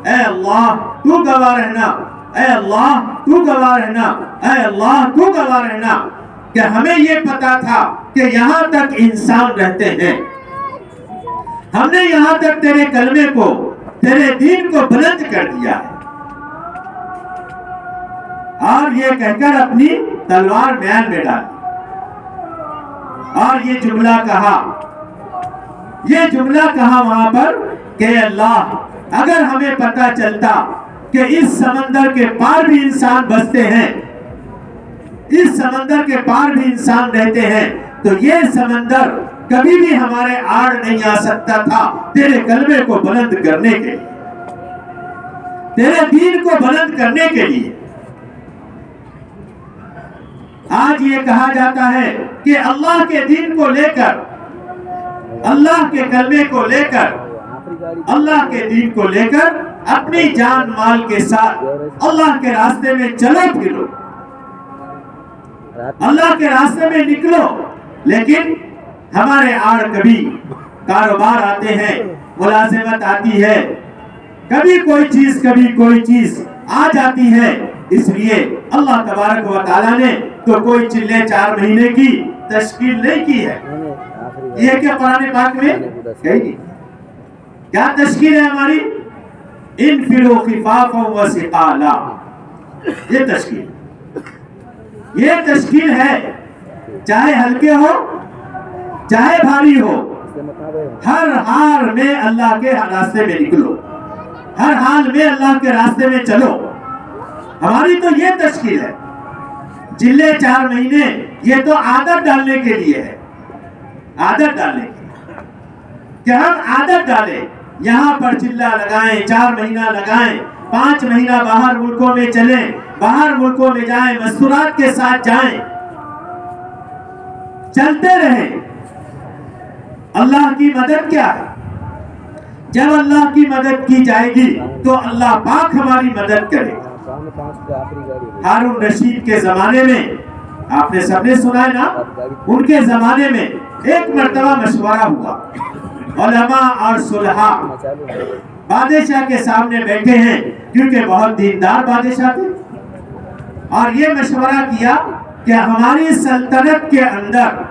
اے اللہ تو گواہ رہنا، اے اللہ تو گواہ رہنا، اے اللہ تو گواہ رہنا کہ ہمیں یہ پتا تھا کہ یہاں تک انسان رہتے ہیں، ہم نے یہاں تک تیرے کلمے کو، تیرے دین کو بلند کر دیا ہے۔ اور یہ کہہ کر اپنی تلوار میان میں ڈالی اور یہ جملہ کہا وہاں پر کہ اللہ اگر ہمیں پتا چلتا کہ اس سمندر کے پار بھی انسان بستے ہیں، اس سمندر کے پار بھی انسان رہتے ہیں، تو یہ سمندر کبھی بھی ہمارے آڑ نہیں آ سکتا تھا تیرے کلمے کو بلند کرنے کے لیے، تیرے دین کو بلند کرنے کے لیے۔ آج یہ کہا جاتا ہے کہ اللہ کے دین کو لے کر، اللہ کے کلمے کو لے کر، اللہ کے دین کو لے کر اپنی جان مال کے ساتھ اللہ کے راستے میں چلو پھرو، اللہ کے راستے میں نکلو، لیکن ہمارے آڑ کبھی کاروبار آتے ہیں، ملازمت آتی ہے، کبھی کوئی چیز آ جاتی ہے، اس لیے اللہ تبارک و تعالیٰ نے تو کوئی چلے 4 مہینے کی تشکیل نہیں کی ہے۔ یہ کیا قرآن پاک میں کہی کیا تشکیل ہے ہماری؟ انفروا خفافا وثقالا، یہ تشکیل ہے، چاہے ہلکے ہو چاہے بھاری ہو، ہر حال میں اللہ کے راستے میں نکلو، ہر حال میں اللہ کے راستے میں چلو۔ ہماری تو یہ تشکیل ہے۔ چلے 4 مہینے یہ تو عادت ڈالنے کے لیے ہے، عادت ڈالنے کے لیے کہ ہم عادت ڈالیں، یہاں پر چلہ لگائیں، 4 مہینہ لگائیں، 5 مہینہ باہر ملکوں میں چلیں، باہر ملکوں میں جائیں، مستورات کے ساتھ جائیں، چلتے رہیں۔ اللہ کی مدد کیا ہے؟ جب اللہ کی مدد کی جائے گی تو اللہ پاک ہماری مدد کرے گا۔ ہارون رشید کے زمانے میں آپ نے سب نے سنا ہے نا، ان کے زمانے میں ایک مرتبہ مشورہ ہوا، علماء اور صلحاء بادشاہ کے سامنے بیٹھے ہیں، کیونکہ بہت دیندار بادشاہ تھے، اور یہ مشورہ کیا کہ ہماری سلطنت کے اندر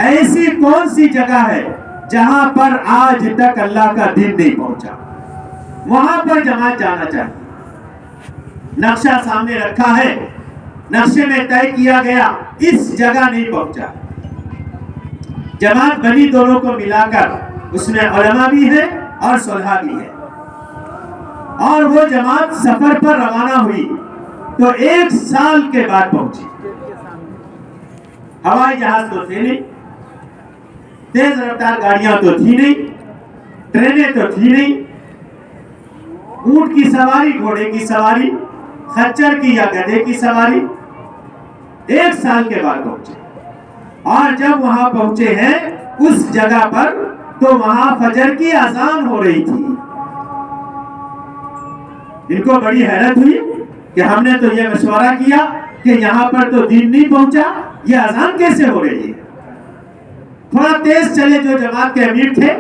ایسی کون سی جگہ ہے جہاں پر آج تک اللہ کا دین نہیں پہنچا، وہاں پر جماعت جانا چاہیے۔ نقشہ سامنے رکھا ہے، نقشے میں طے کیا گیا، اس جگہ نہیں پہنچا، جماعت بنی دونوں کو ملا کر، اس میں علماء بھی ہیں اور صلحاء بھی ہیں، اور وہ جماعت سفر پر روانہ ہوئی تو 1 سال کے بعد پہنچی۔ ہوائی جہاز تو تھے نہیں، تیز رفتار گاڑیاں تو تھی نہیں، ٹرینیں تو تھی نہیں، اونٹ کی سواری، گھوڑے کی سواری، خچر کی یا گدھے کی سواری، 1 سال کے بعد پہنچے۔ اور جب وہاں پہنچے ہیں اس جگہ پر تو وہاں فجر کی اذان ہو رہی تھی۔ ان کو بڑی حیرت ہوئی کہ ہم نے تو یہ مشورہ کیا کہ یہاں پر تو دین نہیں پہنچا، یہ اذان کیسے ہو رہی ہے؟ تھوڑا تیز چلے جو جماعت کے امیر تھے،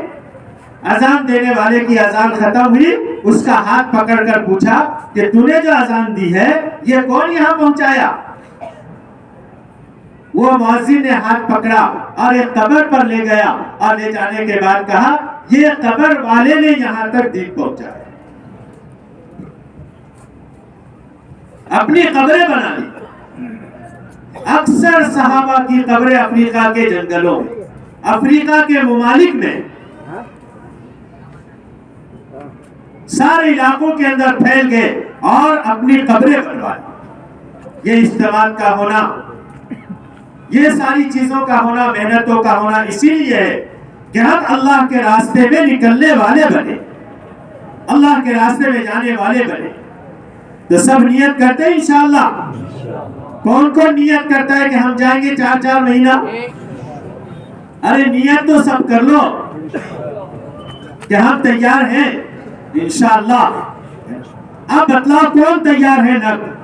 اذان دینے والے کی اذان ختم ہوئی، اس کا ہاتھ پکڑ کر پوچھا کہ تو نے جو اذان دی ہے یہ کون یہاں پہنچایا؟ وہ مؤذن نے ہاتھ پکڑا اور ایک قبر پر لے گیا، اور لے جانے کے بعد کہا یہ قبر والے نے یہاں تک دین پہنچایا۔ اپنی قبریں بنا لی۔ اکثر صحابہ کی قبریں افریقہ کے جنگلوں میں، افریقہ کے ممالک میں، سارے علاقوں کے اندر پھیل گئے اور اپنی قبریں بنوا لی۔ یہ اجتماع کا ہونا، یہ ساری چیزوں کا ہونا، محنتوں کا ہونا اسی لیے ہے کہ ہم اللہ کے راستے میں نکلنے والے بنے، اللہ کے راستے میں جانے والے بنے۔ تو سب نیت کرتے ہیں انشاءاللہ؟ کون کون نیت کرتا ہے کہ ہم جائیں گے 4 مہینہ؟ ارے نیت تو سب کر لو کہ ہم تیار ہیں انشاءاللہ۔ اب بتلاؤ کون تیار ہے نقد؟